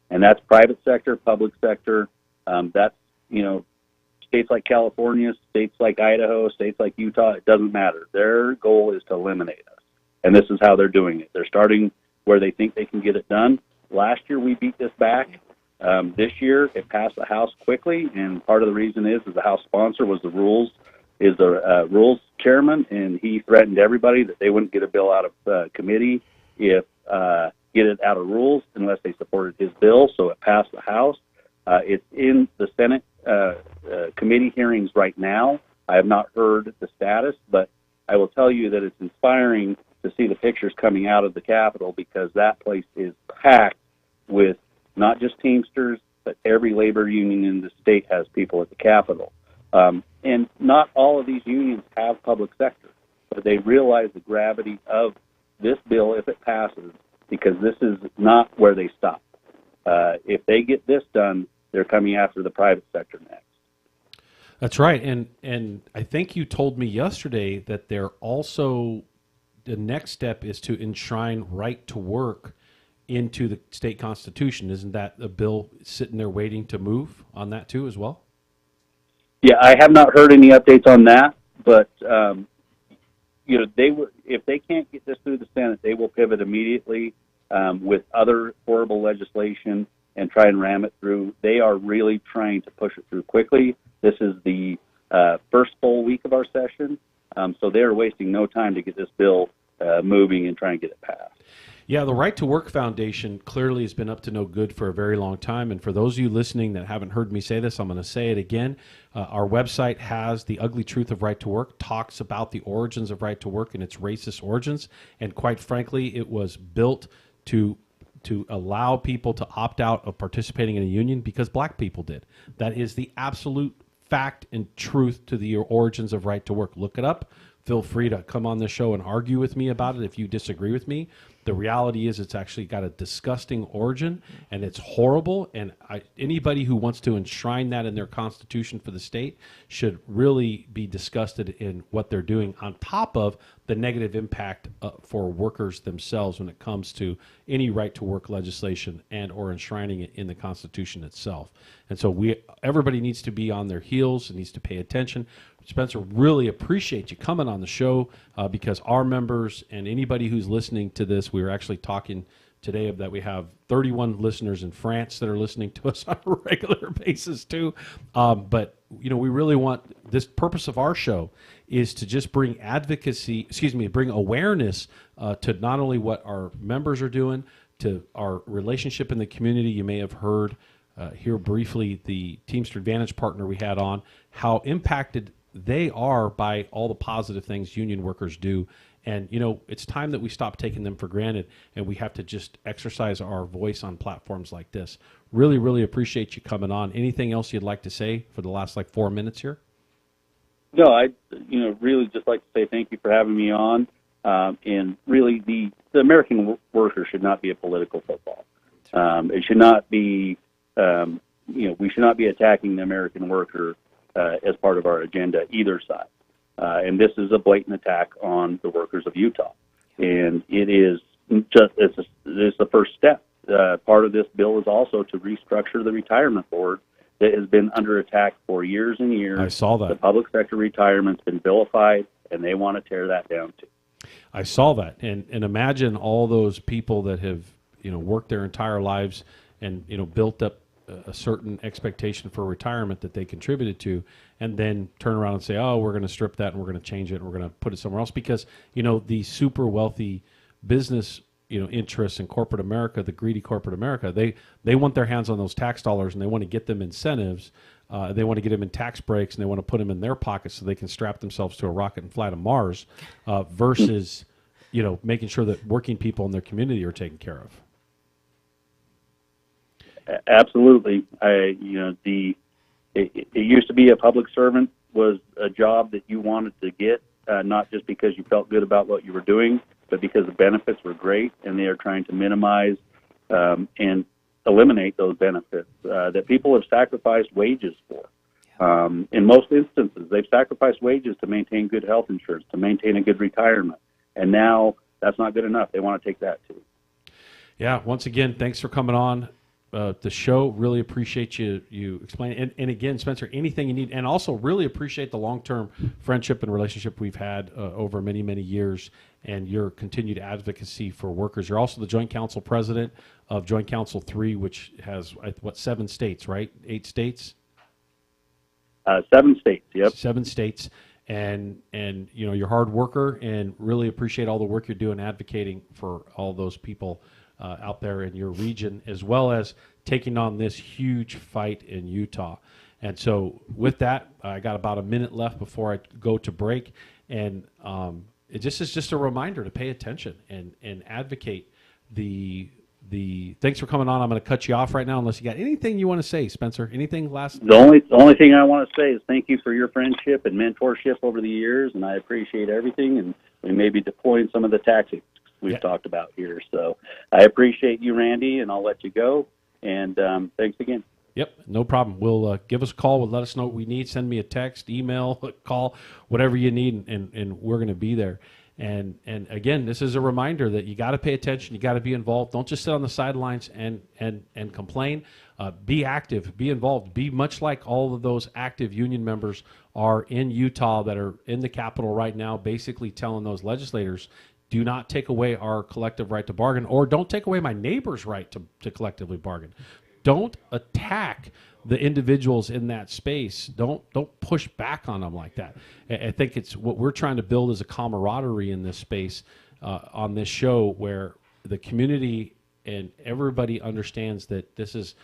And that's private sector, public sector. That's, states like California, states like Idaho, states like Utah, it doesn't matter. Their goal is to eliminate us. And this is how they're doing it. They're starting where they think they can get it done. Last year, we beat this back. This year, it passed the House quickly, and part of the reason is the House sponsor was the rules chairman, and he threatened everybody that they wouldn't get a bill out of committee if get it out of rules unless they supported his bill. So it passed the House. It's in the Senate committee hearings right now. I have not heard the status, but I will tell you that it's inspiring to see the pictures coming out of the Capitol, because that place is packed with not just Teamsters, but every labor union in the state has people at the Capitol. And not all of these unions have public sector, but they realize the gravity of this bill if it passes, because this is not where they stop. If they get this done, they're coming after the private sector next. That's right. And I think you told me yesterday that they're also, the next step is to enshrine right to work into the state constitution. Isn't that a bill sitting there waiting to move on that too as well? Yeah, I have not heard any updates on that, but if they can't get this through the Senate, they will pivot immediately with other horrible legislation and try and ram it through. They are really trying to push it through quickly. This is the first full week of our session, so they're wasting no time to get this bill moving and try and get it passed. Yeah, the Right to Work Foundation clearly has been up to no good for a very long time. And for those of you listening that haven't heard me say this, I'm going to say it again. Our website has The Ugly Truth of Right to Work, talks about the origins of Right to Work and its racist origins. And quite frankly, it was built to allow people to opt out of participating in a union because black people did. That is the absolute fact and truth to the origins of Right to Work. Look it up. Feel free to come on the show and argue with me about it if you disagree with me. The reality is it's actually got a disgusting origin, and it's horrible, and anybody who wants to enshrine that in their constitution for the state should really be disgusted in what they're doing, on top of the negative impact for workers themselves when it comes to any right-to-work legislation and or enshrining it in the Constitution itself. And so everybody needs to be on their heels and needs to pay attention. Spencer, really appreciate you coming on the show because our members and anybody who's listening to this, we were actually talking today that we have 31 listeners in France that are listening to us on a regular basis too. But we really want, this purpose of our show is to just bring bring awareness to not only what our members are doing, to our relationship in the community. You may have heard here briefly the Teamster Advantage partner we had on, how impacted they are by all the positive things union workers do. And, it's time that we stop taking them for granted, and we have to just exercise our voice on platforms like this. Really, really appreciate you coming on. Anything else you'd like to say for the last 4 minutes here? No, I'd really just like to say thank you for having me on. And really, the American worker should not be a political football. It should not be, we should not be attacking the American worker as part of our agenda, either side. And this is a blatant attack on the workers of Utah. And it is it's the first step. Part of this bill is also to restructure the retirement board that has been under attack for years and years. I saw that. The public sector retirement's been vilified, and they want to tear that down too. I saw that. And imagine all those people that have, worked their entire lives and, built up a certain expectation for retirement that they contributed to, and then turn around and say, oh, we're going to strip that and we're going to change it and we're going to put it somewhere else because, the super wealthy business, interests in corporate America, the greedy corporate America, they want their hands on those tax dollars and they want to get them incentives. They want to get them in tax breaks and they want to put them in their pockets so they can strap themselves to a rocket and fly to Mars versus, making sure that working people in their community are taken care of. Absolutely. It used to be a public servant was a job that you wanted to get, not just because you felt good about what you were doing, but because the benefits were great, and they are trying to minimize and eliminate those benefits that people have sacrificed wages for. In most instances, they've sacrificed wages to maintain good health insurance, to maintain a good retirement, and now that's not good enough. They want to take that too. Yeah, once again, thanks for coming on. the show. Really appreciate you explaining. And again, Spencer, anything you need, and also really appreciate the long-term friendship and relationship we've had over many, many years, and your continued advocacy for workers. You're also the Joint Council President of Joint Council 3, which has, 7 states, right? 8 states? 7 states, yep. 7 states. And you're a hard worker, and really appreciate all the work you're doing advocating for all those people out there in your region, as well as taking on this huge fight in Utah. And so with that, I got about a minute left before I go to break. And it is just a reminder to pay attention and advocate the thanks for coming on. I'm going to cut you off right now unless you got anything you want to say, Spencer. Anything last? The only thing I want to say is thank you for your friendship and mentorship over the years, and I appreciate everything. And we may be deploying some of the tactics we've talked about here. So I appreciate you, Randy, and I'll let you go. And thanks again. Yep, no problem. We'll give us a call. Let us know what we need. Send me a text, email, call, whatever you need, and we're going to be there. And again, this is a reminder that you got to pay attention. You got to be involved. Don't just sit on the sidelines and complain. Be active. Be involved. Be much like all of those active union members are in Utah that are in the Capitol right now, basically telling those legislators, do not take away our collective right to bargain, or don't take away my neighbor's right to collectively bargain. Don't attack the individuals in that space. Don't push back on them like that. I think it's what we're trying to build is a camaraderie in this space on this show, where the community and everybody understands that this is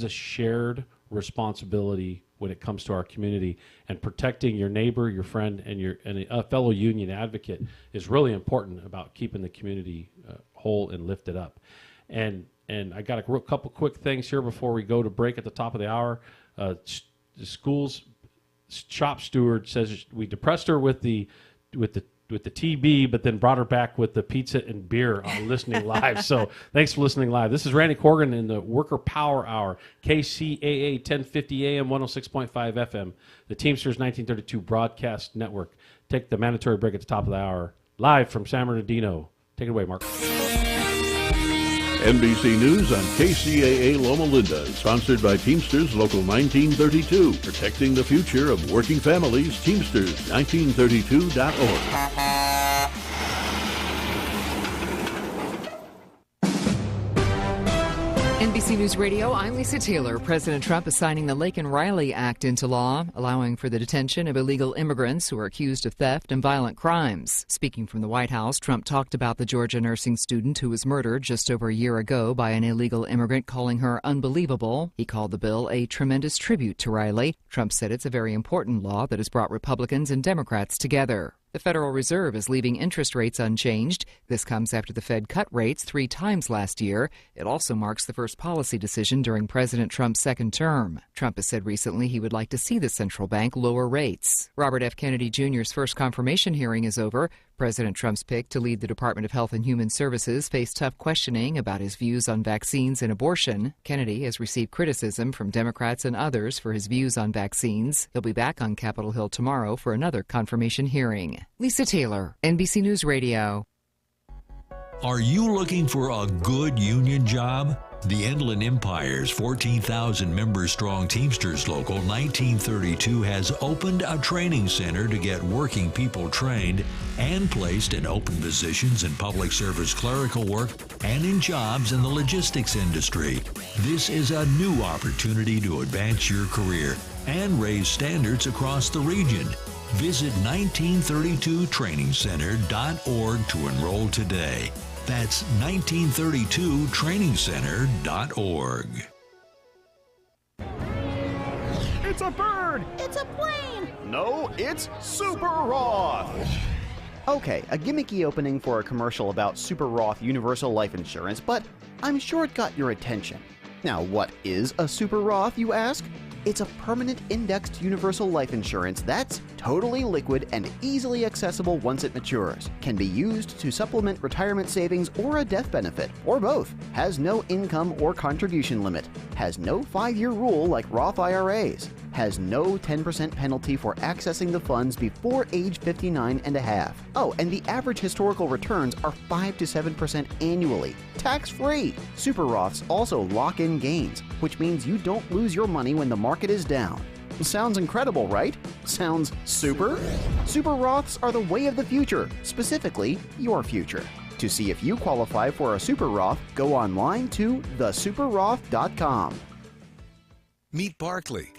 a shared responsibility when it comes to our community, and protecting your neighbor, your friend, and a fellow union advocate is really important about keeping the community whole and lifted up. And I got a couple quick things here before we go to break at the top of the hour. The school's shop steward says we depressed her with the TB, but then brought her back with the pizza and beer on Listening Live. So thanks for listening live. This is Randy Corrigan in the Worker Power Hour, KCAA 1050 AM, 106.5 FM, the Teamsters 1932 Broadcast Network. Take the mandatory break at the top of the hour, live from San Bernardino. Take it away, Mark. NBC News on KCAA Loma Linda, sponsored by Teamsters Local 1932, protecting the future of working families. Teamsters1932.org. NBC News Radio, I'm Lisa Taylor. President Trump is signing the Laken Riley Act into law, allowing for the detention of illegal immigrants who are accused of theft and violent crimes. Speaking from the White House, Trump talked about the Georgia nursing student who was murdered just over a year ago by an illegal immigrant, calling her unbelievable. He called the bill a tremendous tribute to Riley. Trump said it's a very important law that has brought Republicans and Democrats together. The Federal Reserve is leaving interest rates unchanged. This comes after the Fed cut rates 3 times last year. It also marks the first policy decision during President Trump's second term. Trump has said recently he would like to see the central bank lower rates. Robert F. Kennedy Jr.'s first confirmation hearing is over. President Trump's pick to lead the Department of Health and Human Services faced tough questioning about his views on vaccines and abortion. Kennedy has received criticism from Democrats and others for his views on vaccines. He'll be back on Capitol Hill tomorrow for another confirmation hearing. Lisa Taylor, NBC News Radio. Are you looking for a good union job? The Inland Empire's 14,000 member strong Teamsters Local 1932 has opened a training center to get working people trained and placed in open positions in public service clerical work and in jobs in the logistics industry. This is a new opportunity to advance your career and raise standards across the region. Visit 1932trainingcenter.org to enroll today. That's 1932trainingcenter.org. It's a bird! It's a plane! No, it's Super Roth! Okay, a gimmicky opening for a commercial about Super Roth Universal Life Insurance, but I'm sure it got your attention. Now, what is a Super Roth, you ask? It's a permanent indexed universal life insurance that's totally liquid and easily accessible once it matures. Can be used to supplement retirement savings or a death benefit, or both. Has no income or contribution limit. Has no 5-year rule like Roth IRAs. has no 10% penalty for accessing the funds before age 59 and a half. Oh, and the average historical returns are 5 to 7% annually, tax-free. Super Roths also lock in gains, which means you don't lose your money when the market is down. Sounds incredible, right? Sounds super? Super Roths are the way of the future, specifically your future. To see if you qualify for a Super Roth, go online to thesuperroth.com. Meet Barkley.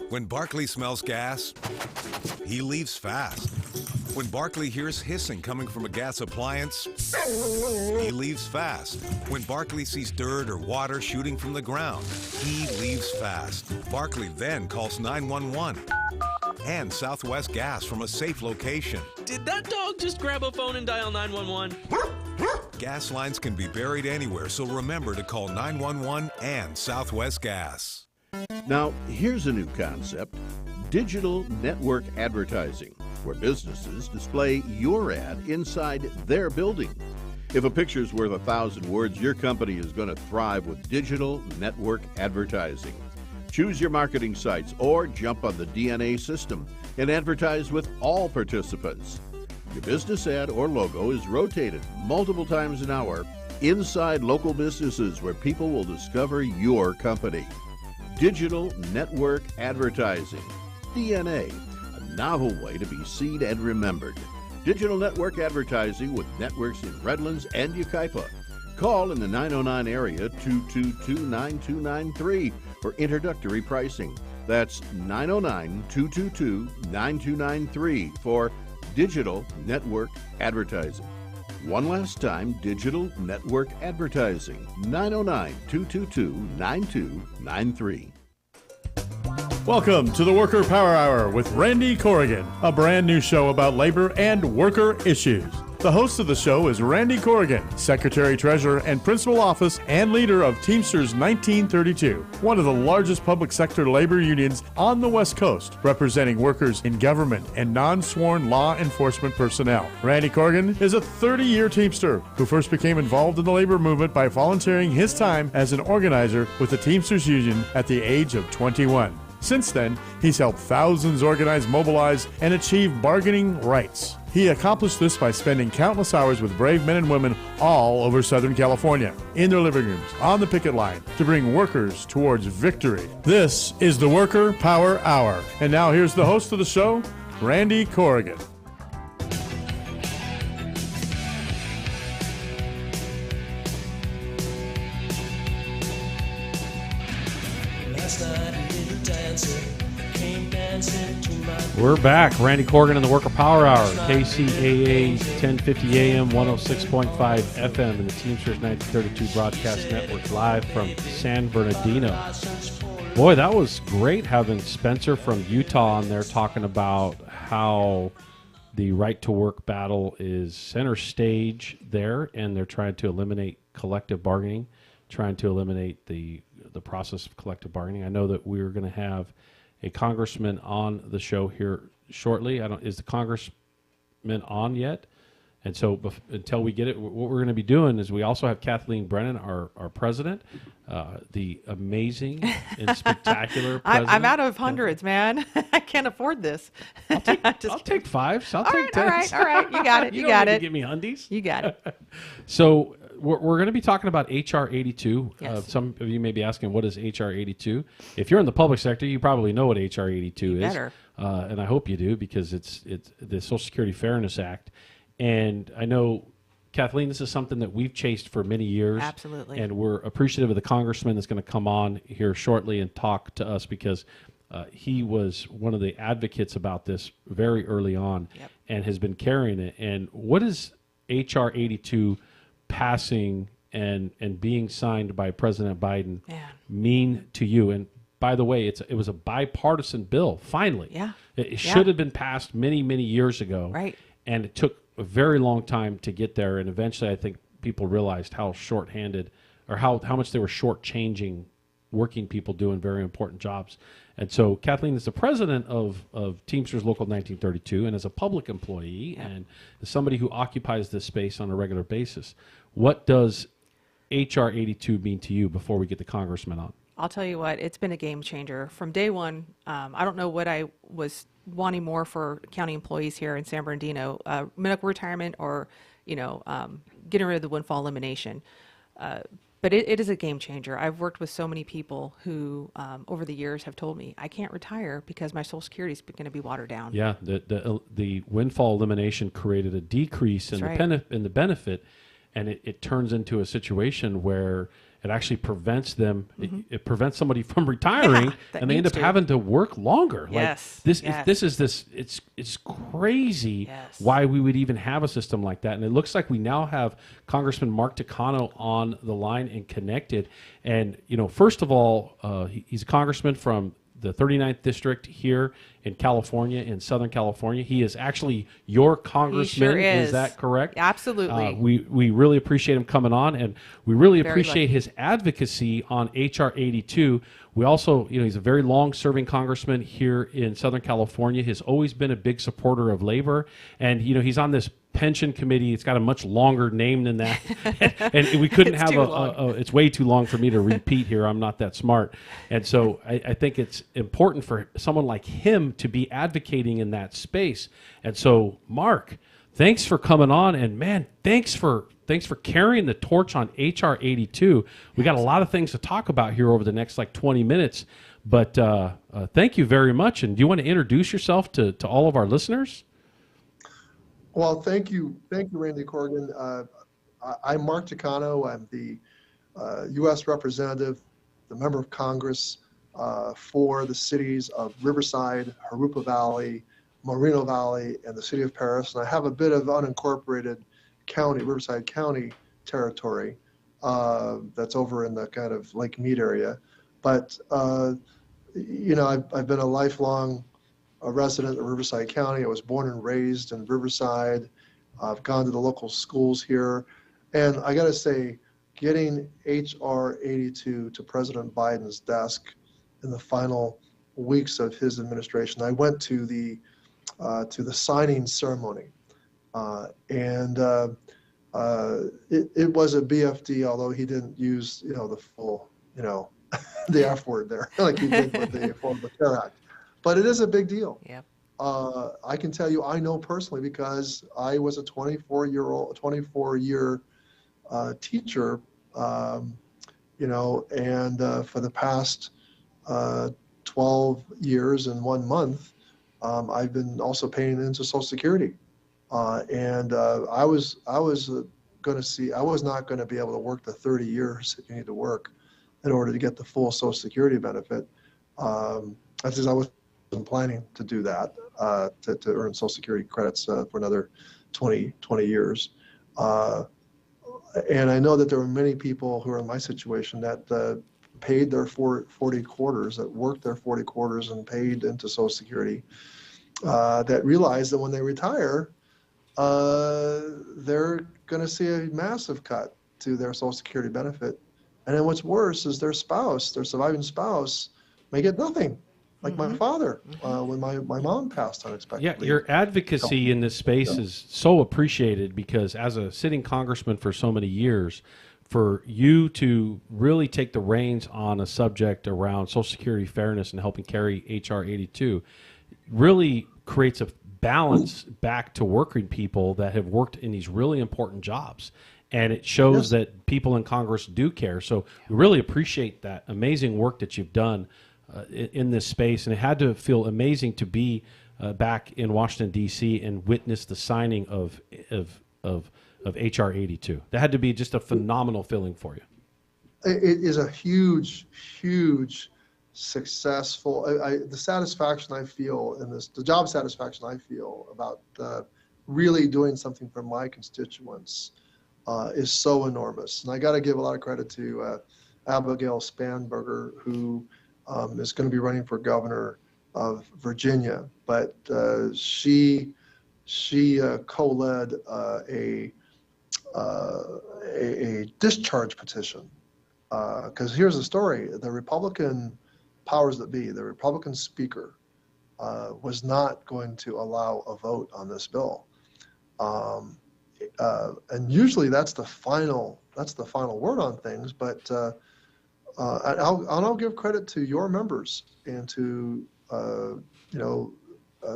When Barkley smells gas, he leaves fast. When Barkley hears hissing coming from a gas appliance, he leaves fast. When Barkley sees dirt or water shooting from the ground, he leaves fast. Barkley then calls 911 and Southwest Gas from a safe location. Did that dog just grab a phone and dial 911? Gas lines can be buried anywhere, so remember to call 911 and Southwest Gas. Now, here's a new concept: digital network advertising, where businesses display your ad inside their building. If a picture's worth 1,000 words, your company is going to thrive with digital network advertising. Choose your marketing sites or jump on the DNA system and advertise with all participants. Your business ad or logo is rotated multiple times an hour inside local businesses where people will discover your company. Digital network advertising, DNA, a novel way to be seen and remembered. Digital network advertising with networks in Redlands and Yucaipa. Call in the 909 area 222-9293 for introductory pricing. That's 909-222-9293 for digital network advertising. One last time, digital network advertising, 909-222-9293. Welcome to the Worker Power Hour with Randy Corrigan, a brand new show about labor and worker issues. The host of the show is Randy Corrigan, Secretary, Treasurer, and Principal Office and leader of Teamsters 1932, one of the largest public sector labor unions on the West Coast, representing workers in government and non-sworn law enforcement personnel. Randy Corrigan is a 30-year Teamster who first became involved in the labor movement by volunteering his time as an organizer with the Teamsters Union at the age of 21. Since then, he's helped thousands organize, mobilize, and achieve bargaining rights. He accomplished this by spending countless hours with brave men and women all over Southern California, in their living rooms, on the picket line, to bring workers towards victory. This is the Worker Power Hour. And now here's the host of the show, Randy Corrigan. We're back. Randy Corrigan in the Worker Power Hour, KCAA 1050 AM, 106.5 FM, and the Teamsters 1932 Broadcast Network live from San Bernardino. Boy, that was great having Spencer from Utah on there talking about how the right to work battle is center stage there, and they're trying to eliminate collective bargaining, trying to eliminate the process of collective bargaining. I know that we're going to have a congressman on the show here shortly. Is the congressman on yet? And so until we get it, what we're going to be doing is we also have Kathleen Brennan, our president, the amazing and spectacular president. I'm out of hundreds, man. I can't afford this. I'll take fives. I'll take tens. All right. You got it. You got don't need it. to give me undies. You got it. So we're going to be talking about HR 82. Yes. Some of you may be asking, what is HR 82? If you're in the public sector, you probably know what HR 82 is. Better. And I hope you do, because it's the Social Security Fairness Act. And I know, Kathleen, this is something that we've chased for many years. Absolutely. And we're appreciative of the congressman that's going to come on here shortly and talk to us, because he was one of the advocates about this very early on. Yep. And has been carrying it. And what is HR 82 passing and being signed by President Biden mean to you? And by the way, it was a bipartisan bill, finally. Yeah. It should have been passed many, many years ago. Right. And it took a very long time to get there. And eventually, I think people realized how shorthanded, or how much they were shortchanging working people doing very important jobs. And so Kathleen is the president of Teamsters Local 1932, and as a public employee and as somebody who occupies this space on a regular basis, what does HR 82 mean to you before we get the congressman on? I'll tell you what, it's been a game changer. From day one, I don't know what I was wanting more for county employees here in San Bernardino, medical retirement or, getting rid of the windfall elimination. But it is a game changer. I've worked with so many people who, over the years, have told me, I can't retire because my Social Security is going to be watered down. Yeah, the windfall elimination created a decrease in the benefit, and it turns into a situation where it actually prevents them. It prevents somebody from retiring, and they end up having to work longer. Yes. It's crazy why we would even have a system like that. And it looks like we now have Congressman Mark Takano on the line and connected. And first of all, he's a congressman from the 39th district here in California, in Southern California. He is actually your congressman. He sure is. Is that correct? Absolutely. We really appreciate him coming on, and we really appreciate his advocacy on H.R. 82. We also, he's a very long-serving congressman here in Southern California. He's always been a big supporter of labor, and he's on this pension committee. It's got a much longer name than that, and we couldn't have it's way too long for me to repeat here. I'm not that smart, and so I think it's important for someone like him to be advocating in that space. And so, Mark, thanks for coming on, and man, thanks for carrying the torch on H.R. 82. We got a lot of things to talk about here over the next 20 minutes, but thank you very much. And do you want to introduce yourself to all of our listeners? Well, thank you, Randy Corrigan. I'm Mark Takano. I'm the U.S. representative, the member of Congress for the cities of Riverside, Jurupa Valley, Moreno Valley, and the city of Paris. And I have a bit of unincorporated county, Riverside County territory that's over in the kind of Lake Mead area. But, I've been a lifelong resident of Riverside County. I was born and raised in Riverside. I've gone to the local schools here. And I got to say, getting H.R. 82 to President Biden's desk in the final weeks of his administration, I went to the signing ceremony. It was a BFD, although he didn't use, the full, the F word there, like he did with the Affordable Care Act. But it is a big deal. Yep. I can tell you, I know personally because I was a 24-year teacher, and for the past 12 years and 1 month, I've been also paying into Social Security. I was not going to be able to work the 30 years that you need to work in order to get the full Social Security benefit. That's just I wasn't planning to do that, to earn Social Security credits for another 20 years. And I know that there are many people who are in my situation that paid their 40 quarters, that worked their 40 quarters and paid into Social Security, that realize that when they retire, they're going to see a massive cut to their Social Security benefit. And then what's worse is their surviving spouse, may get nothing, like my father when my mom passed unexpectedly. Yeah, your advocacy in this space is so appreciated because as a sitting congressman for so many years, for you to really take the reins on a subject around Social Security fairness and helping carry H.R. 82 really creates a balance back to working people that have worked in these really important jobs. And it shows that people in Congress do care. So we really appreciate that amazing work that you've done in this space. And it had to feel amazing to be back in Washington, D.C. and witness the signing of H.R. 82. That had to be just a phenomenal feeling for you. It is a huge, huge successful, the satisfaction I feel in this, the job satisfaction I feel about really doing something for my constituents is so enormous. And I got to give a lot of credit to Abigail Spanberger, who is going to be running for governor of Virginia. But she co-led a discharge petition. Because here's the story. The Republican powers that be, the Republican speaker, was not going to allow a vote on this bill. And usually that's the final word on things, but and I'll give credit to your members and to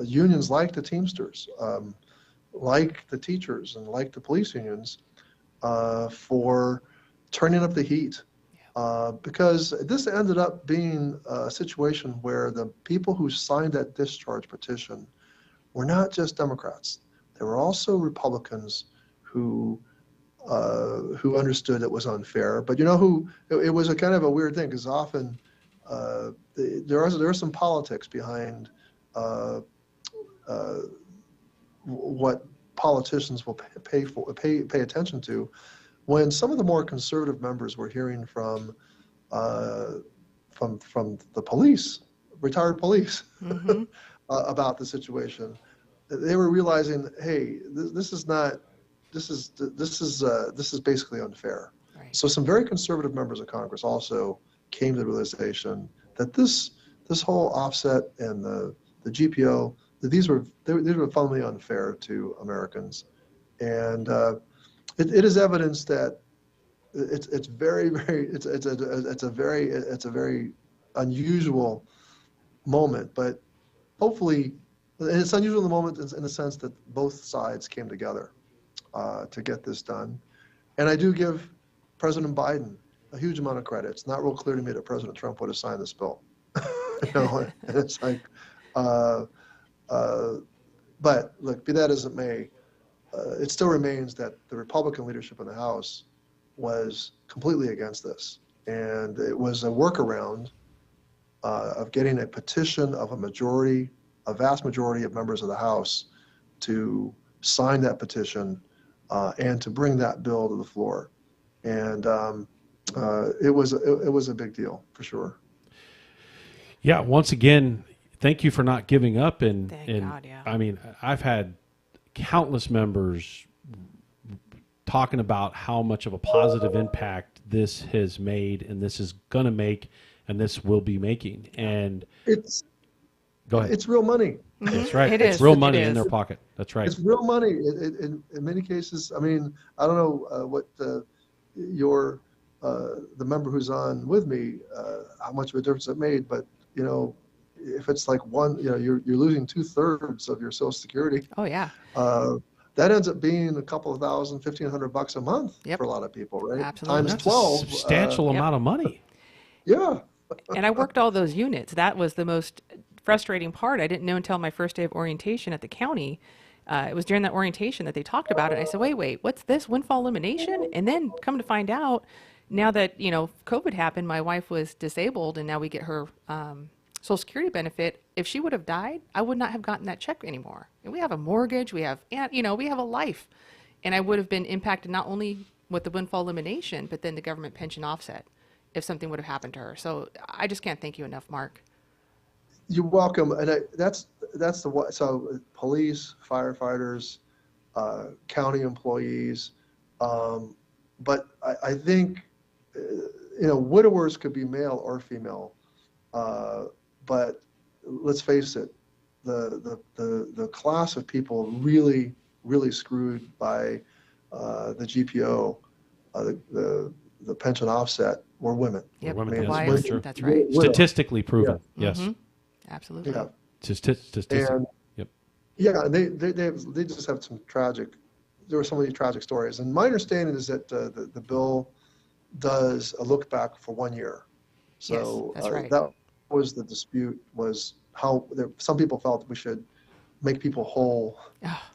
unions like the Teamsters, like the teachers, and like the police unions, for turning up the heat. Because this ended up being a situation where the people who signed that discharge petition were not just Democrats. There were also Republicans who understood it was unfair. But it was a kind of a weird thing, because often there are some politics behind what politicians will pay attention to. When some of the more conservative members were hearing from the police, retired police, Mm-hmm. about the situation, they were realizing, hey, this is basically unfair. Right. So some very conservative members of Congress also came to the realization that this whole offset and the GPO, that these were fundamentally unfair to Americans, and it is evidence that it's a very unusual moment, but hopefully, and it's unusual in the moment in the sense that both sides came together to get this done. And I do give President Biden a huge amount of credit. It's not real clear to me that President Trump would have signed this bill. And it's like, but look, be that as it may, it still remains that the Republican leadership in the House was completely against this. And it was a workaround of getting a petition of a vast majority of members of the House to sign that petition and to bring that bill to the floor. And it was a big deal, for sure. Yeah, once again, thank you for not giving up. And God, yeah. I mean, I've had countless members talking about how much of a positive impact this has made, and this is going to make, and this will be making. And go ahead. It's real money. That's right. It It's is. real It money is. in their pocket. That's right. It's real money. In many cases, I mean, I don't know what the member who's on with me, how much of a difference it made, but if it's like you're losing 2/3 of your Social Security. Oh yeah. That ends up being a couple of $1,000, $1,500 a month for a lot of people, right? Absolutely. Times That's 12. a substantial amount of money. Yeah. And I worked all those units. That was the most frustrating part. I didn't know until my first day of orientation at the county. It was during that orientation that they talked about it. I said, wait, what's this? Windfall elimination? And then come to find out, now that, COVID happened, my wife was disabled, and now we get her Social Security benefit. If she would have died, I would not have gotten that check anymore. And we have a mortgage, we have a life. And I would have been impacted not only with the windfall elimination, but then the government pension offset if something would have happened to her. So I just can't thank you enough, Mark. You're welcome. And so police, firefighters, county employees, but I think, widowers could be male or female, but let's face it, the class of people really screwed by the GPO, the pension offset, were women. Yep. Women, Why yes, is- true. that's right. Statistically proven. Yeah. Yes. Mhm. Absolutely. Yeah. Statistically. And Yep. yeah, and they just have there were so many tragic stories. And my understanding is that the bill does a look back for 1 year. So Yes, that's right. that was the dispute, was how some people felt we should make people whole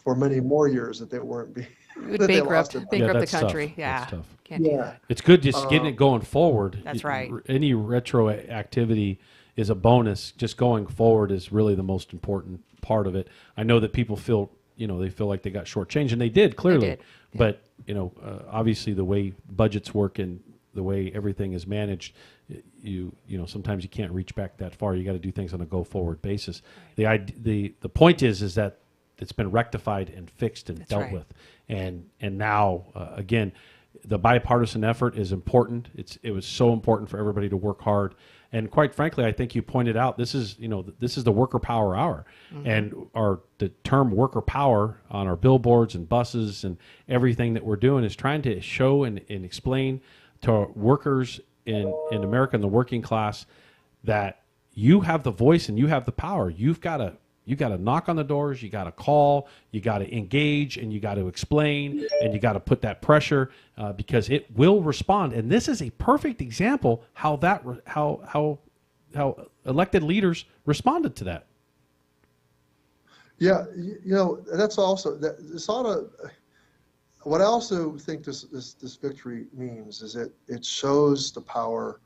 for many more years that they weren't being. It would that they bankrupt lost it. the that's country. tough. Yeah. That's tough. Can't do Yeah. that. It's good just getting it going forward. That's right. Any retroactivity is a bonus. Just going forward is really the most important part of it. I know that people feel, they feel like they got shortchanged, and they did, clearly. did. But, obviously the way budgets work and the way everything is managed, sometimes you can't reach back that far. You got to do things on a go forward basis. The point is that it's been rectified and fixed and dealt right. with, and now again, the bipartisan effort is important. It was so important for everybody to work hard, and quite frankly, I think you pointed out this is the worker power hour, and the term worker power on our billboards and buses and everything that we're doing is trying to show and explain to workers in America, in the working class, that you have the voice and you have the power. You got to knock on the doors, you got to call, you got to engage, and you got to explain, and you got to put that pressure because it will respond. And this is a perfect example how elected leaders responded to that. Yeah, that's also this ought to. What I also think this victory means is it shows the power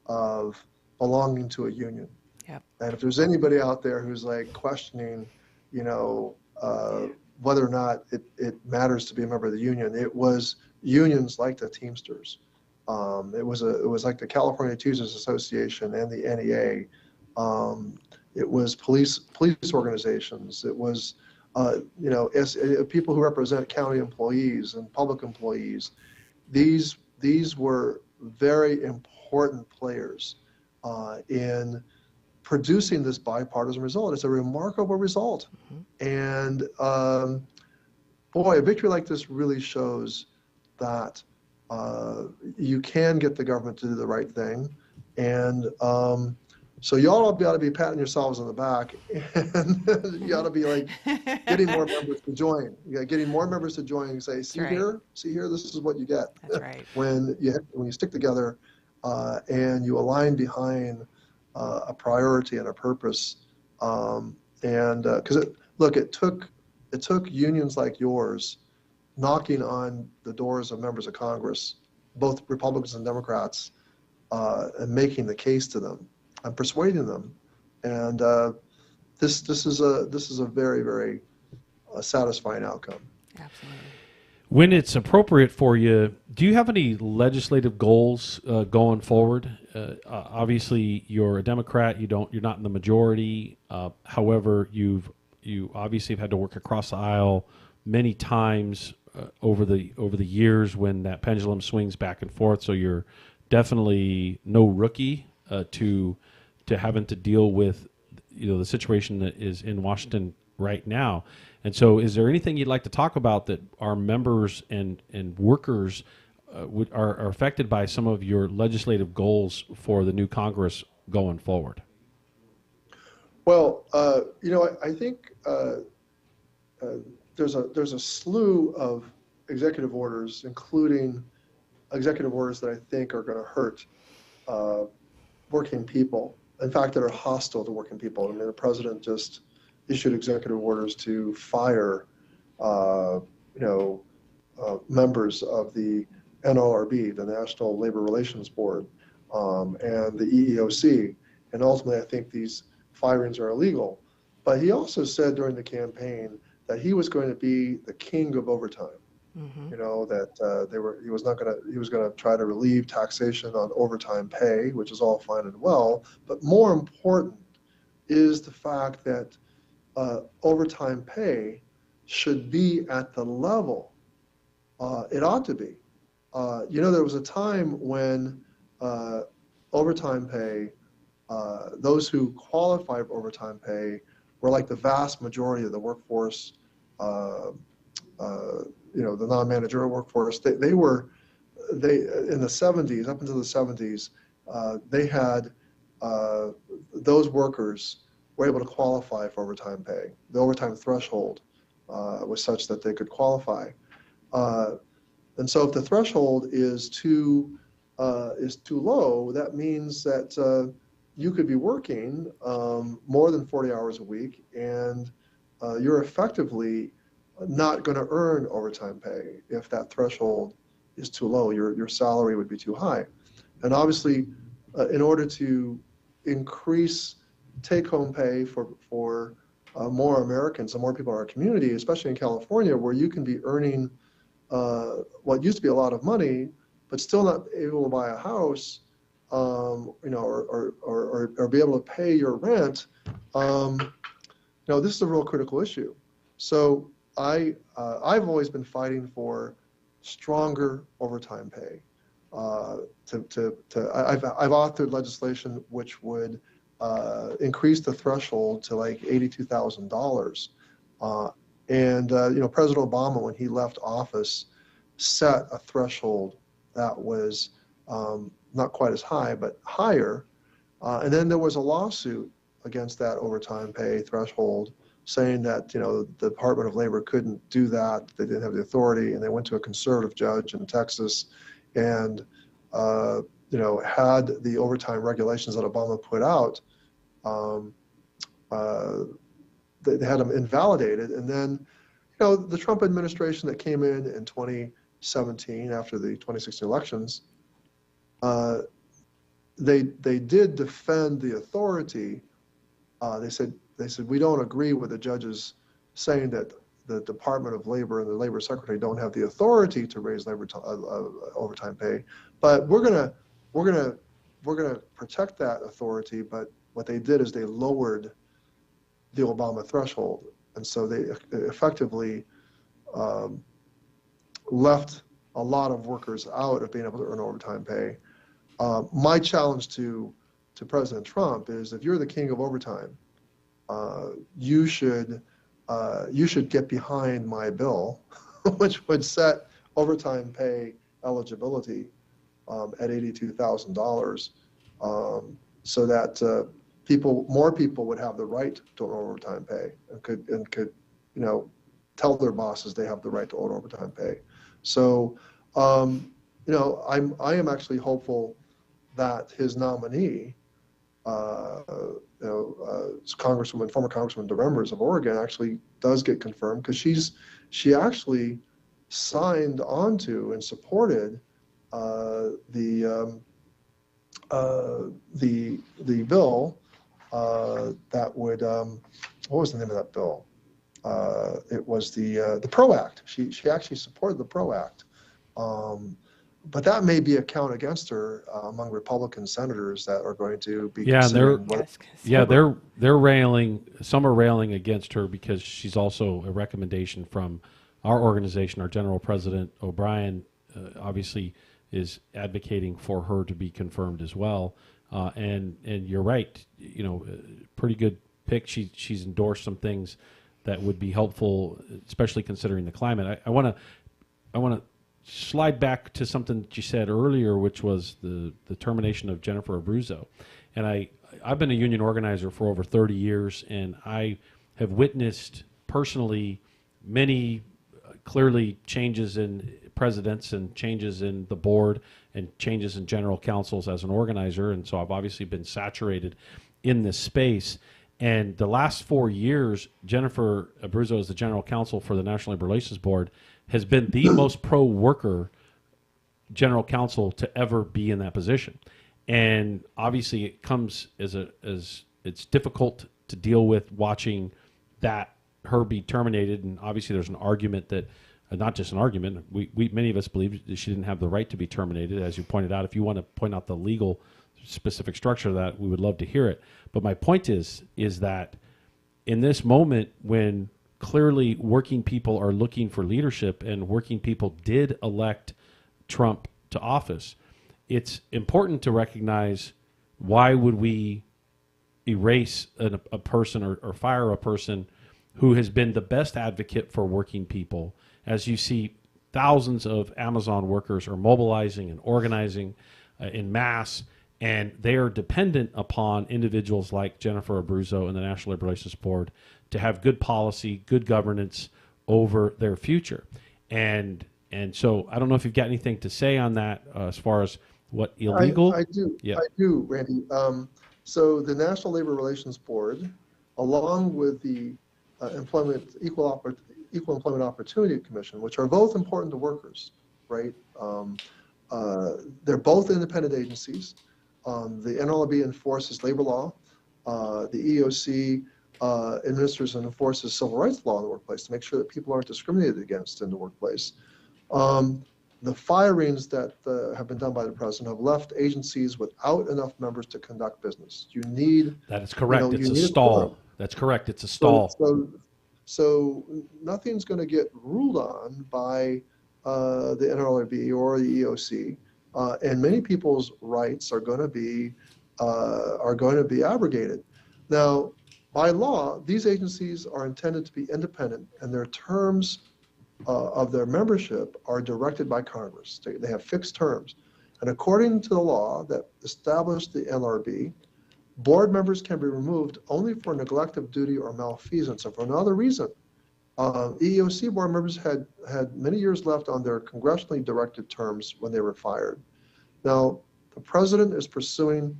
of belonging to a union. Yep. And if there's anybody out there who's like questioning, whether or not it matters to be a member of the union, it was unions like the Teamsters. It was like the California Teamsters Association and the NEA. It was police organizations. It was people who represent county employees and public employees. These were very important players in producing this bipartisan result. It's a remarkable result. And boy, a victory like this really shows that you can get the government to do the right thing. And so you all ought to be patting yourselves on the back, and you ought to be like getting more members to join. Getting more members to join and say, see here, this is what you get. That's right. when you stick together and you align behind a priority and a purpose, because it took unions like yours knocking on the doors of members of Congress, both Republicans and Democrats, and making the case to them and persuading them, and this is a very, very satisfying outcome. Absolutely. When it's appropriate for you, do you have any legislative goals going forward? Obviously, you're a Democrat. You're not in the majority. However, you obviously have had to work across the aisle many times over the years when that pendulum swings back and forth. So you're definitely no rookie to having to deal with the situation that is in Washington right now. And so is there anything you'd like to talk about that our members and workers are affected by some of your legislative goals for the new Congress going forward? Well, I think there's a slew of executive orders, including executive orders that I think are going to hurt working people. In fact, that are hostile to working people. I mean, the president just issued executive orders to fire, members of the NLRB, the National Labor Relations Board, and the EEOC. And ultimately, I think these firings are illegal. But he also said during the campaign that he was going to be the king of overtime. That he was going to try to relieve taxation on overtime pay, which is all fine and well. But more important is the fact that overtime pay should be at the level it ought to be. There was a time when overtime pay, those who qualify for overtime pay were like the vast majority of the workforce, the non-managerial workforce. They in the 70s, up until the 70s, they had those workers were able to qualify for overtime pay. The overtime threshold was such that they could qualify. And so if the threshold is too low, that means that you could be working more than 40 hours a week, and you're effectively not going to earn overtime pay if that threshold is too low. Your salary would be too high. And obviously, in order to increase take-home pay for more Americans and more people in our community, especially in California, where you can be earning what used to be a lot of money, but still not able to buy a house, or be able to pay your rent, this is a real critical issue. So I've always been fighting for stronger overtime pay. I've authored legislation which would increase the threshold to like $82,000. President Obama, when he left office, set a threshold that was not quite as high, but higher. And then there was a lawsuit against that overtime pay threshold, saying that the Department of Labor couldn't do that, they didn't have the authority, and they went to a conservative judge in Texas, and had the overtime regulations that Obama put out, they had them invalidated. And then the Trump administration that came in 2017 after the 2016 elections, they did defend the authority. They said we don't agree with the judges saying that the Department of Labor and the Labor Secretary don't have the authority to raise overtime pay, but we're gonna protect that authority. But what they did is they lowered the Obama threshold, and so they effectively left a lot of workers out of being able to earn overtime pay. My challenge to President Trump is, if you're the king of overtime, you should get behind my bill, which would set overtime pay eligibility at $82,000, so that more people would have the right to earn overtime pay and could tell their bosses they have the right to earn overtime pay. So I am actually hopeful that his nominee, former Congresswoman DeRemers of Oregon, actually does get confirmed, because she actually signed onto and supported the bill that would what was the name of that bill? It was the PRO Act. She actually supported the PRO Act. But that may be a count against her among Republican senators that are going to be considering. They're railing. Some are railing against her because she's also a recommendation from our organization. Our General President O'Brien obviously is advocating for her to be confirmed as well. And you're right. Pretty good pick. She's endorsed some things that would be helpful, especially considering the climate. I want to slide back to something that you said earlier, which was the termination of Jennifer Abruzzo. And I've been a union organizer for over 30 years, and I have witnessed personally many clearly changes in presidents and changes in the board and changes in general counsels as an organizer. And so I've obviously been saturated in this space. And the last 4 years, Jennifer Abruzzo, as the general counsel for the National Labor Relations Board, has been the most pro-worker general counsel to ever be in that position. And obviously it comes as it's difficult to deal with watching her be terminated. And obviously there's an argument that, not just an argument, we many of us believe that she didn't have the right to be terminated, as you pointed out. If you want to point out the legal specific structure of that, we would love to hear it. But my point is that in this moment, when clearly working people are looking for leadership and working people did elect Trump to office, it's important to recognize, why would we erase a person or fire a person who has been the best advocate for working people? As you see, thousands of Amazon workers are mobilizing and organizing in mass, and they are dependent upon individuals like Jennifer Abruzzo and the National Labor Relations Board to have good policy, good governance over their future. And so I don't know if you've got anything to say on that as far as what illegal. I do. Yeah. I do, Randy. So the National Labor Relations Board, along with the Equal Employment Opportunity Commission, which are both important to workers, right? They're both independent agencies. The NLRB enforces labor law. The EEOC administers and enforces civil rights law in the workplace to make sure that people aren't discriminated against in the workplace. The firings that have been done by the president have left agencies without enough members to conduct business. You need. That is correct. It's a stall. That's correct. It's a stall. So nothing's going to get ruled on by the NLRB or the EEOC, and many people's rights are going to be abrogated. Now, by law, these agencies are intended to be independent, and their terms of their membership are directed by Congress. They have fixed terms. And according to the law that established the NLRB, board members can be removed only for neglect of duty or malfeasance, and for no other reason. EEOC board members had many years left on their congressionally directed terms when they were fired. Now, the president is purging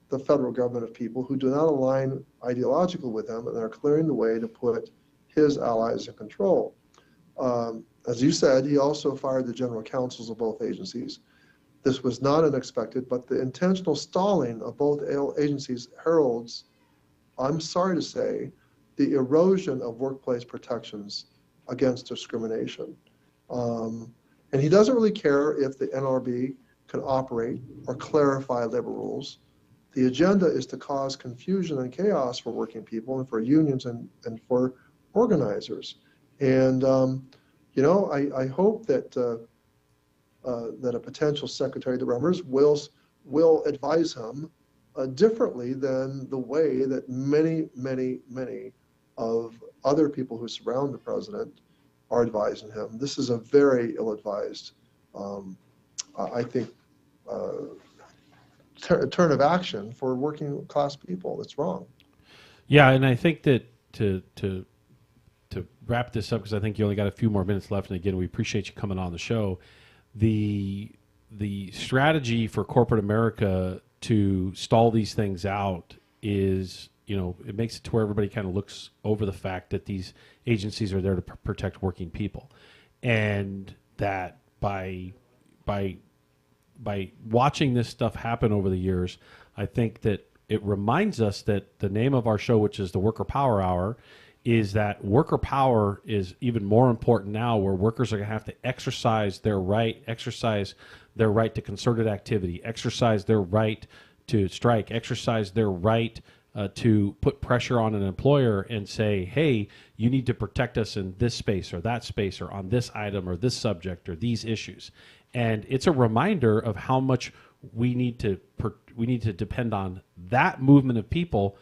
the federal government of people who do not align ideologically with him and are clearing the way to put his allies in control. As you said, he also fired the general counsels of both agencies. This was not unexpected, but the intentional stalling of both agencies heralds, I'm sorry to say, the erosion of workplace protections against discrimination. And he doesn't really care if the NLRB can operate or clarify labor rules. The agenda is to cause confusion and chaos for working people and for unions and for organizers. And, you know, I hope that that a potential Secretary of the Revenue will advise him differently than the way that many of other people who surround the president are advising him. This is a very ill-advised, I think, turn of action for working class people. It's wrong. Yeah, and I think that to wrap this up, because I think you only got a few more minutes left, and again, we appreciate you coming on the show. The strategy for corporate America to stall these things out is, you know, it makes it to where everybody kind of looks over the fact that these agencies are there to protect working people, and that by watching this stuff happen over the years, I think that it reminds us that the name of our show, which is the Worker Power Hour, is that worker power is even more important now, where workers are going to have to exercise their right to concerted activity, exercise their right to strike, exercise their right to put pressure on an employer and say, hey, you need to protect us in this space or that space or on this item or this subject or these issues. And it's a reminder of how much we need to depend on that movement of people.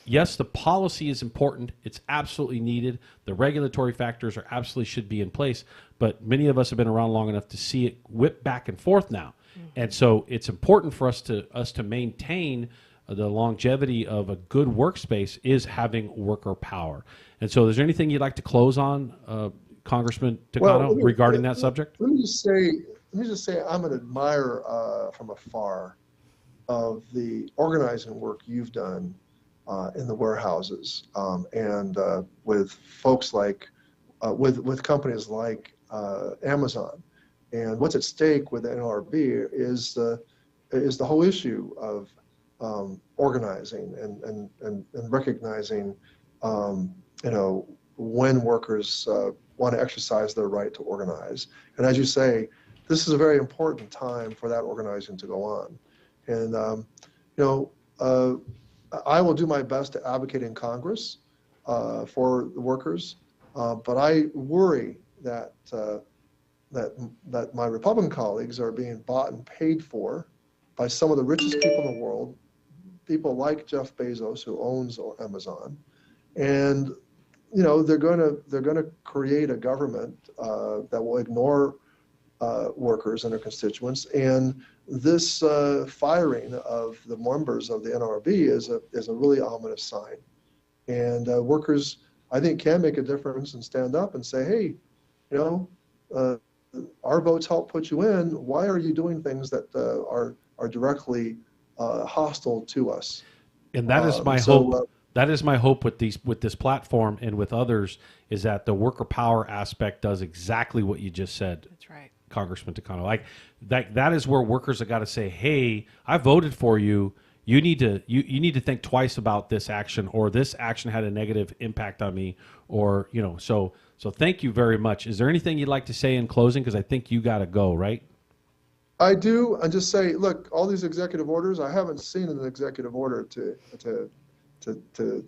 Yes, the policy is important. It's absolutely needed. The regulatory factors are absolutely should be in place. But many of us have been around long enough to see it whip back and forth now. Mm-hmm. And so it's important for us to maintain the longevity of a good workspace is having worker power. And so is there anything you'd like to close on, Congressman Takano, regarding that subject? Let me just say I'm an admirer from afar of the organizing work you've done in the warehouses and with folks like, with companies like Amazon. And what's at stake with the NLRB is the whole issue of organizing and recognizing, you know, when workers want to exercise their right to organize. And as you say, this is a very important time for that organizing to go on. And, you know, I will do my best to advocate in Congress for the workers, but I worry that that my Republican colleagues are being bought and paid for by some of the richest people in the world, people like Jeff Bezos, who owns Amazon, and you know they're going to create a government that will ignore workers and their constituents. And this firing of the members of the NLRB is a really ominous sign. And workers, I think, can make a difference and stand up and say, hey, you know, our votes help put you in. Why are you doing things that are directly hostile to us? And that is my hope. That is my hope with this platform and with others, is that the worker power aspect does exactly what you just said. That's right, Congressman Takano. Like that is where workers have got to say, hey, I voted for you. You need to think twice about this action, or this action had a negative impact on me, or you know. So thank you very much. Is there anything you'd like to say in closing? Because I think you got to go, right? I do. I just say, look, all these executive orders, I haven't seen an executive order to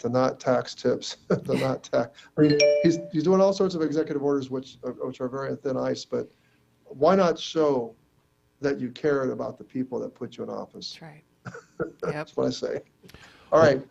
not tax tips, to not tax. I mean, he's doing all sorts of executive orders which are very thin ice. But why not show that you cared about the people that put you in office? That's right. That's what I say. All right.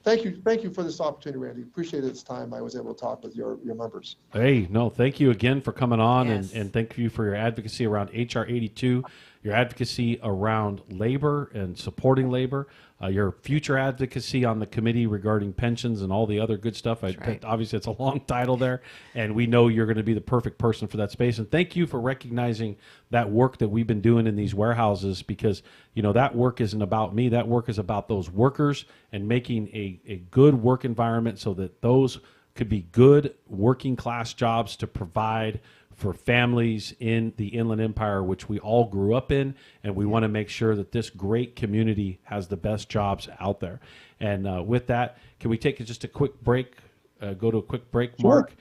thank you for this opportunity, Randy. Appreciate this time I was able to talk with your members. Hey, no, thank you again for coming on, Yes. and thank you for your advocacy around HR 82, your advocacy around labor and supporting labor, your future advocacy on the committee regarding pensions and all the other good stuff. right. Obviously, it's a long title there, and we know you're going to be the perfect person for that space. And thank you for recognizing that work that we've been doing in these warehouses, because that work isn't about me. That work is about those workers and making a good work environment so that those could be good working class jobs to provide for families in the Inland Empire, which we all grew up in, and we want to make sure that this great community has the best jobs out there. And with that, can we take just a quick break, go to a quick break, Sure. Mark?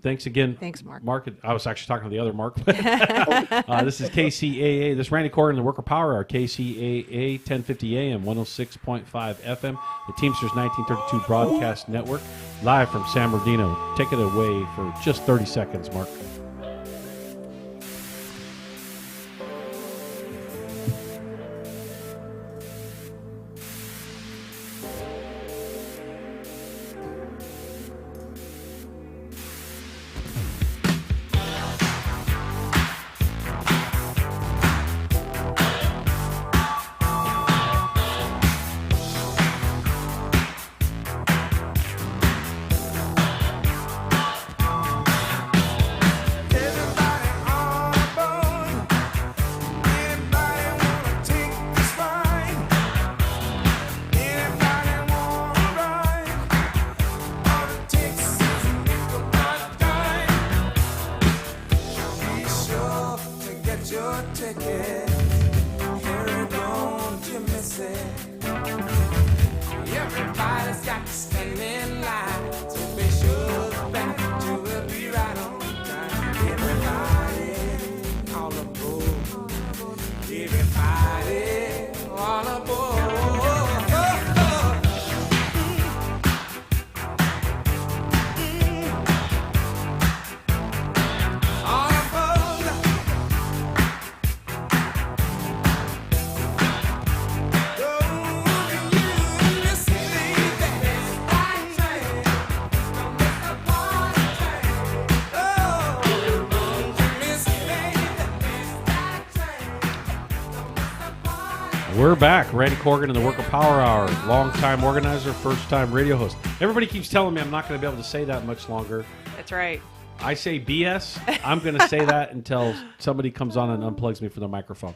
Thanks again. Thanks, Mark. Mark, I was actually talking to the other Mark. This is KCAA. This is Randy Corrigan, the Worker Power Hour, KCAA 1050 AM, 106.5 FM, the Teamsters 1932 Broadcast Network, live from San Bernardino. Take it away for just 30 seconds, Mark. We're back. Randy Corrigan in the Worker Power Hour, long-time organizer, first-time radio host. Everybody keeps telling me I'm not going to be able to say that much longer. That's right. I say BS. I'm going to say that until somebody comes on and unplugs me from their microphone.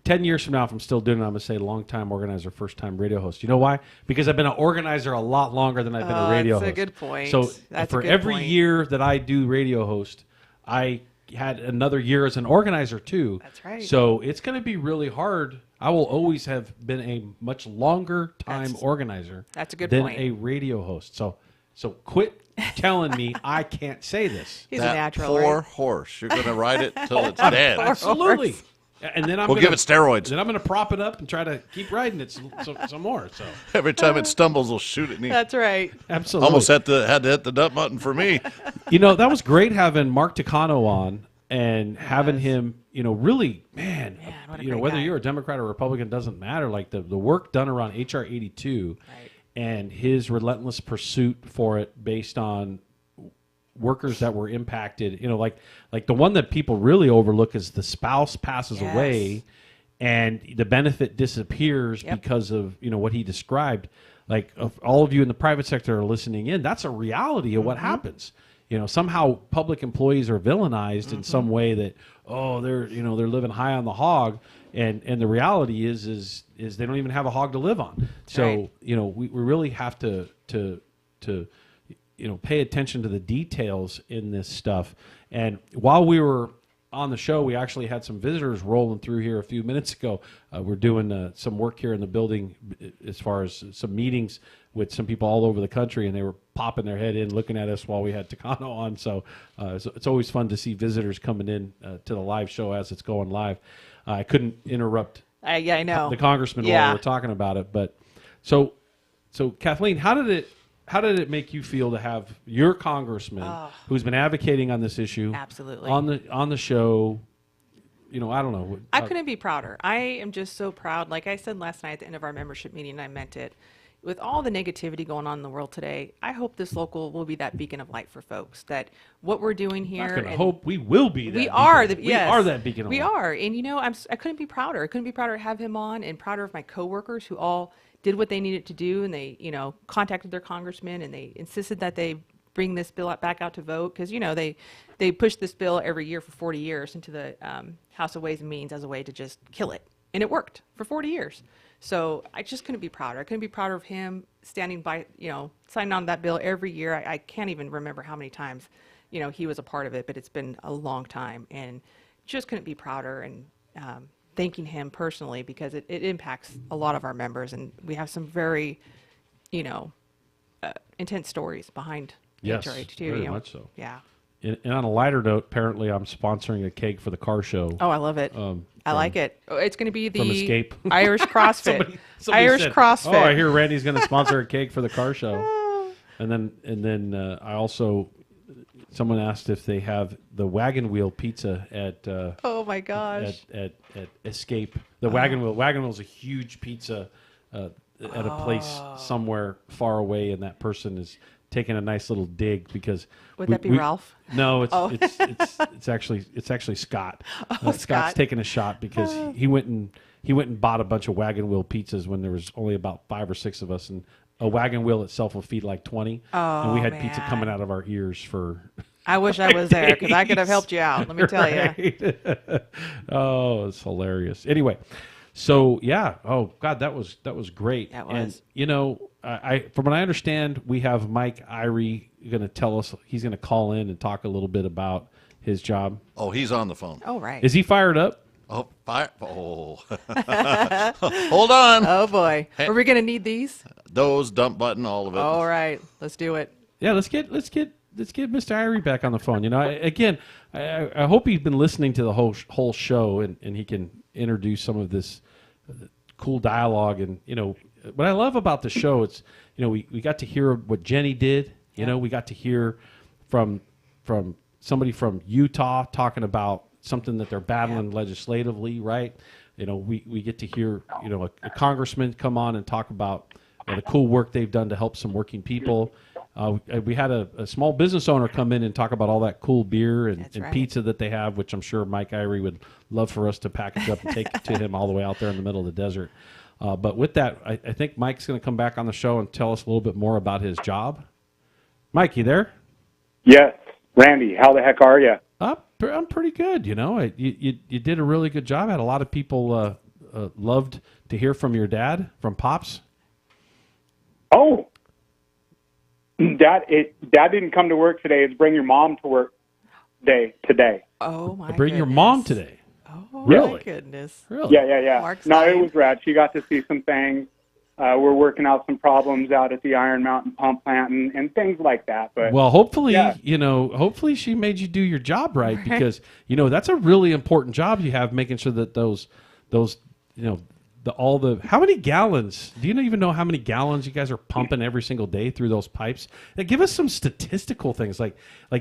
10 years from now, if I'm still doing it, I'm going to say long-time organizer, first-time radio host. You know why? Because I've been an organizer a lot longer than I've been a radio host. That's a good point. So That's for a good every point. year that I do radio host, I had another year as an organizer too. That's right. So it's going to be really hard. I will always have been a much longer time organizer that's a good than point. a radio host. So quit telling me I can't say this. He's a that natural, poor right? horse. You're going to ride it till it's dead. Absolutely. And then We'll give it steroids. Then I'm going to prop it up and try to keep riding it some more. So Every time it stumbles, we'll shoot it. That's right. absolutely. Almost had to hit the dump button for me. That was great having Mark Takano on and having him, really, man, what a great whether guy. you're a Democrat or Republican doesn't matter. Like the work done around HR 82 and his relentless pursuit for it based on workers that were impacted, like the one that people really overlook is the spouse passes away and the benefit disappears because of, what he described. Like if all of you in the private sector are listening in, that's a reality of what happens. Somehow public employees are villainized in some way that, they're living high on the hog. And the reality is they don't even have a hog to live on. So, we really have to pay attention to the details in this stuff. And while we were on the show, we actually had some visitors rolling through here a few minutes ago. We're doing some work here in the building as far as some meetings with some people all over the country, and they were popping their head in, looking at us while we had Takano on. So it's always fun to see visitors coming in to the live show as it's going live. I couldn't interrupt I know. the congressman while we were talking about it. But so Kathleen, how did it make you feel to have your congressman who's been advocating on this issue Absolutely. on the show? I don't know. I couldn't be prouder. I am just so proud. Like I said last night at the end of our membership meeting, and I meant it. with all the negativity going on in the world today, I hope this local will be that beacon of light for folks. That what we're doing here. Not gonna hope, we will be. That we beacon. are. We are that beacon of We light. are, and I couldn't be prouder. I couldn't be prouder to have him on, and prouder of my coworkers who all did what they needed to do, and they contacted their congressman, and they insisted that they bring this bill back out to vote, because they pushed this bill every year for 40 years into the House of Ways and Means as a way to just kill it, and it worked for 40 years. So I just couldn't be prouder. I couldn't be prouder of him standing by, signing on that bill every year. I can't even remember how many times, he was a part of it, but it's been a long time, and just couldn't be prouder, and thanking him personally, because it impacts a lot of our members, and we have some very, intense stories behind Yes, HRH too. very much so. Yeah. And on a lighter note, apparently I'm sponsoring a Cake for the Car show. Oh, I love it. I like it. Oh, it's going to be from the Escape. Irish CrossFit. Somebody Irish said, CrossFit. Oh, I hear Randy's going to sponsor a Cake for the Car show. And then I also, someone asked if they have the Wagon Wheel pizza at oh my gosh, at Escape. The Wagon Wheel is a huge pizza at a place somewhere far away, and that person is taking a nice little dig because would that be Ralph? No, it's actually Scott. Scott's taking a shot because he went and bought a bunch of Wagon Wheel pizzas when there was only about 5 or 6 of us, and a Wagon Wheel itself will feed like 20. And we had pizza coming out of our ears for. I wish I was there because I could have helped you out. Let me tell you. Oh, it's hilarious. Anyway, so yeah. Oh God, that was great. That was. And I from what I understand, we have Mike Irie going to tell us. He's going to call in and talk a little bit about his job. Oh, he's on the phone. Oh, right. Is he fired up? Oh, fire! Oh, hold on. Oh boy, are we going to need these? Those dump button, all of it. All right, let's do it. Yeah, let's get Mr. Irie back on the phone. I hope he's been listening to the whole show and he can introduce some of this cool dialogue. And what I love about the show, it's we got to hear what Jenny did. We got to hear from somebody from Utah talking about something that they're battling legislatively, right? We get to hear a congressman come on and talk about the cool work they've done to help some working people. We had a small business owner come in and talk about all that cool beer and pizza that they have, which I'm sure Mike Irie would love for us to package up and take to him all the way out there in the middle of the desert. But with that, I think Mike's going to come back on the show and tell us a little bit more about his job. Mike, you there? Yes. Randy, how the heck are you? I'm pretty good. You did a really good job. I had a lot of people loved to hear from your dad, from Pops. Oh, Dad didn't come to work today. It's bring your mom to work day today. Oh my! Bring your mom today. Oh really? My goodness! Really? Yeah. Mark's no, it was rad. She got to see some things. We're working out some problems out at the Iron Mountain pump plant and things like that. But well, hopefully, hopefully she made you do your job right, because that's a really important job you have, making sure that those how many gallons? Do you even know how many gallons you guys are pumping every single day through those pipes? Now, give us some statistical things, like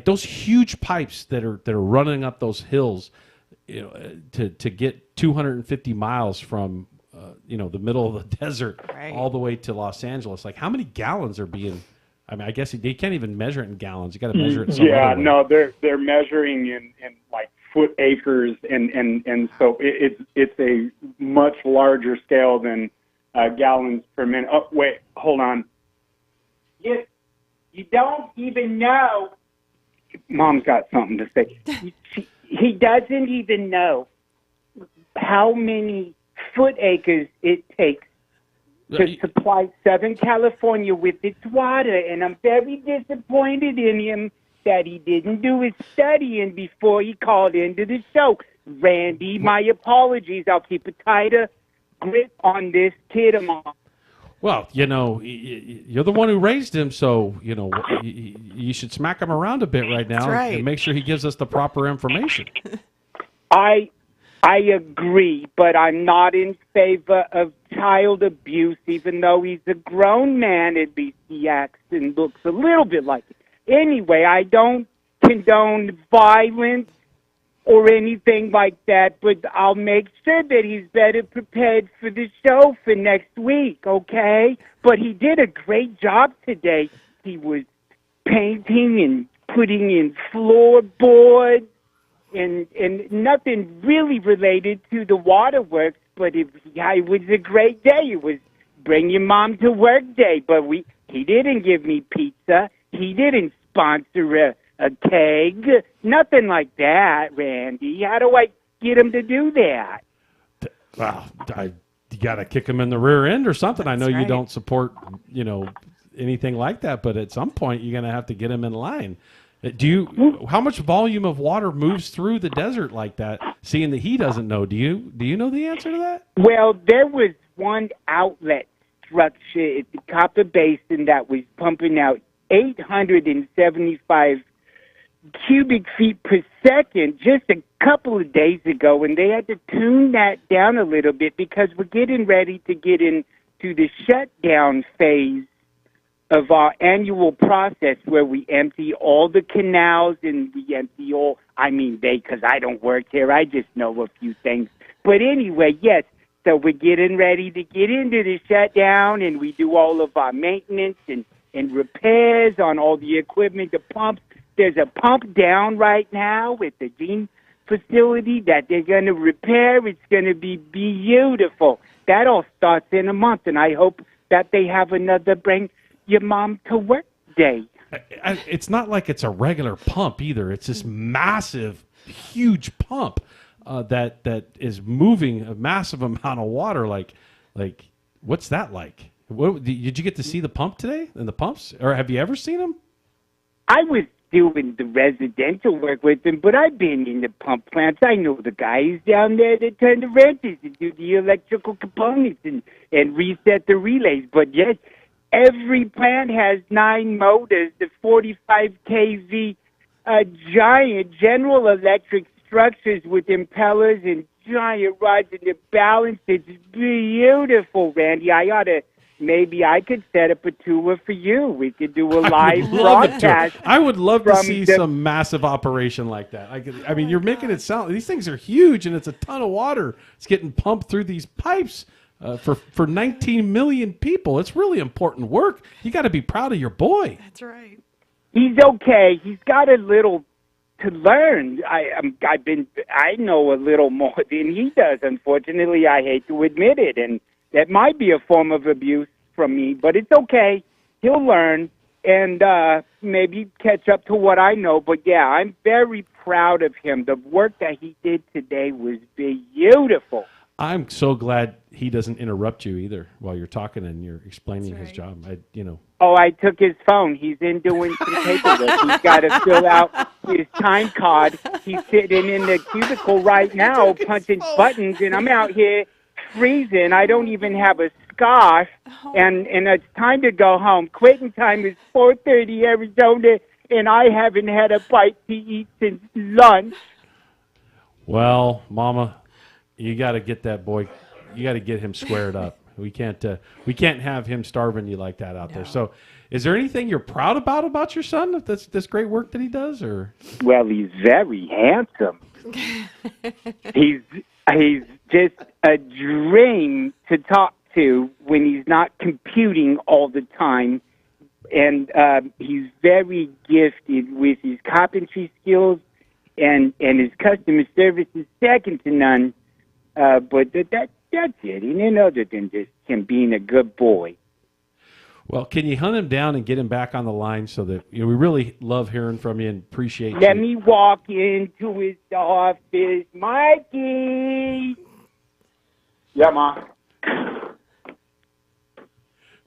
those huge pipes that are running up those hills, to get 250 miles from the middle of the desert all the way to Los Angeles. Like, how many gallons are being? I mean, I guess they can't even measure it in gallons. You got to measure it. Some other way. No, they're measuring in like foot acres, and so it's a much larger scale than gallons per minute. Oh, wait, hold on. You don't even know. Mom's got something to say. He doesn't even know how many foot acres it takes to supply Southern California with its water, and I'm very disappointed in him that he didn't do his studying before he called into the show. Randy, my apologies. I'll keep a tighter grip on this kid of mine. Well, you're the one who raised him, so you should smack him around a bit right now and make sure he gives us the proper information. I agree, but I'm not in favor of child abuse, even though he's a grown man. At least he acts and looks a little bit like it. Anyway, I don't condone violence, or anything like that, but I'll make sure that he's better prepared for the show for next week, okay? But he did a great job today. He was painting and putting in floorboards and nothing really related to the waterworks, but it was a great day. It was bring your mom to work day, but he didn't give me pizza. He didn't sponsor a keg. Nothing like that, Randy. How do I get him to do that? Well, you got to kick him in the rear end or something. I know you don't support, anything like that, but at some point you're going to have to get him in line. How much volume of water moves through the desert like that, seeing that he doesn't know? Do you know the answer to that? Well, there was one outlet structure at the Copper Basin that was pumping out 875 cubic feet per second just a couple of days ago, and they had to tune that down a little bit because we're getting ready to get into the shutdown phase of our annual process where we empty all the canals and we empty because I don't work here, I just know a few things. But anyway, yes, so we're getting ready to get into the shutdown, and we do all of our maintenance and repairs on all the equipment, the pumps. There's a pump down right now at the Gene facility that they're going to repair. It's going to be beautiful. That all starts in a month, and I hope that they have another bring your mom to work day. It's not like it's a regular pump either. It's this massive, huge pump that is moving a massive amount of water. Like what's that like? Did you get to see the pump today and the pumps, or have you ever seen them? I was doing the residential work with them, but I've been in the pump plants. I know the guys down there that turn the wrenches and do the electrical components and reset the relays. But yes, every plant has 9 motors, the 45 kV giant General Electric structures with impellers and giant rods, and they're balanced. It's beautiful, Randy. Maybe I could set up a tour for you. We could do a live broadcast. I would love to see some massive operation like that. You're making it sound, these things are huge, and it's a ton of water. It's getting pumped through these pipes for 19 million people. It's really important work. You got to be proud of your boy. That's right. He's okay. He's got a little to learn. I know a little more than he does. Unfortunately, I hate to admit it, and that might be a form of abuse from me, but it's okay. He'll learn and maybe catch up to what I know. But yeah, I'm very proud of him. The work that he did today was beautiful. I'm so glad he doesn't interrupt you either while you're talking and you're explaining his job. Oh, I took his phone. He's in doing some paperwork. He's got to fill out his time card. He's sitting in the cubicle right now punching buttons, and I'm out here freezing. I don't even have a scarf, and it's time to go home. Quitting time is 4:30 Arizona, and I haven't had a bite to eat since lunch. Well, Mama, you got to get that boy. You got to get him squared up. We can't have him starving you like that out there. So, is there anything you're proud about your son? This great work that he does, or? Well, he's very handsome. He's just a dream to talk to when he's not computing all the time. And he's very gifted with his carpentry skills, and his customer service is second to none. But that's it. And other than just him being a good boy. Well, can you hunt him down and get him back on the line so that we really love hearing from you and appreciate you? Let me walk into his office. Mikey! Yeah, Ma.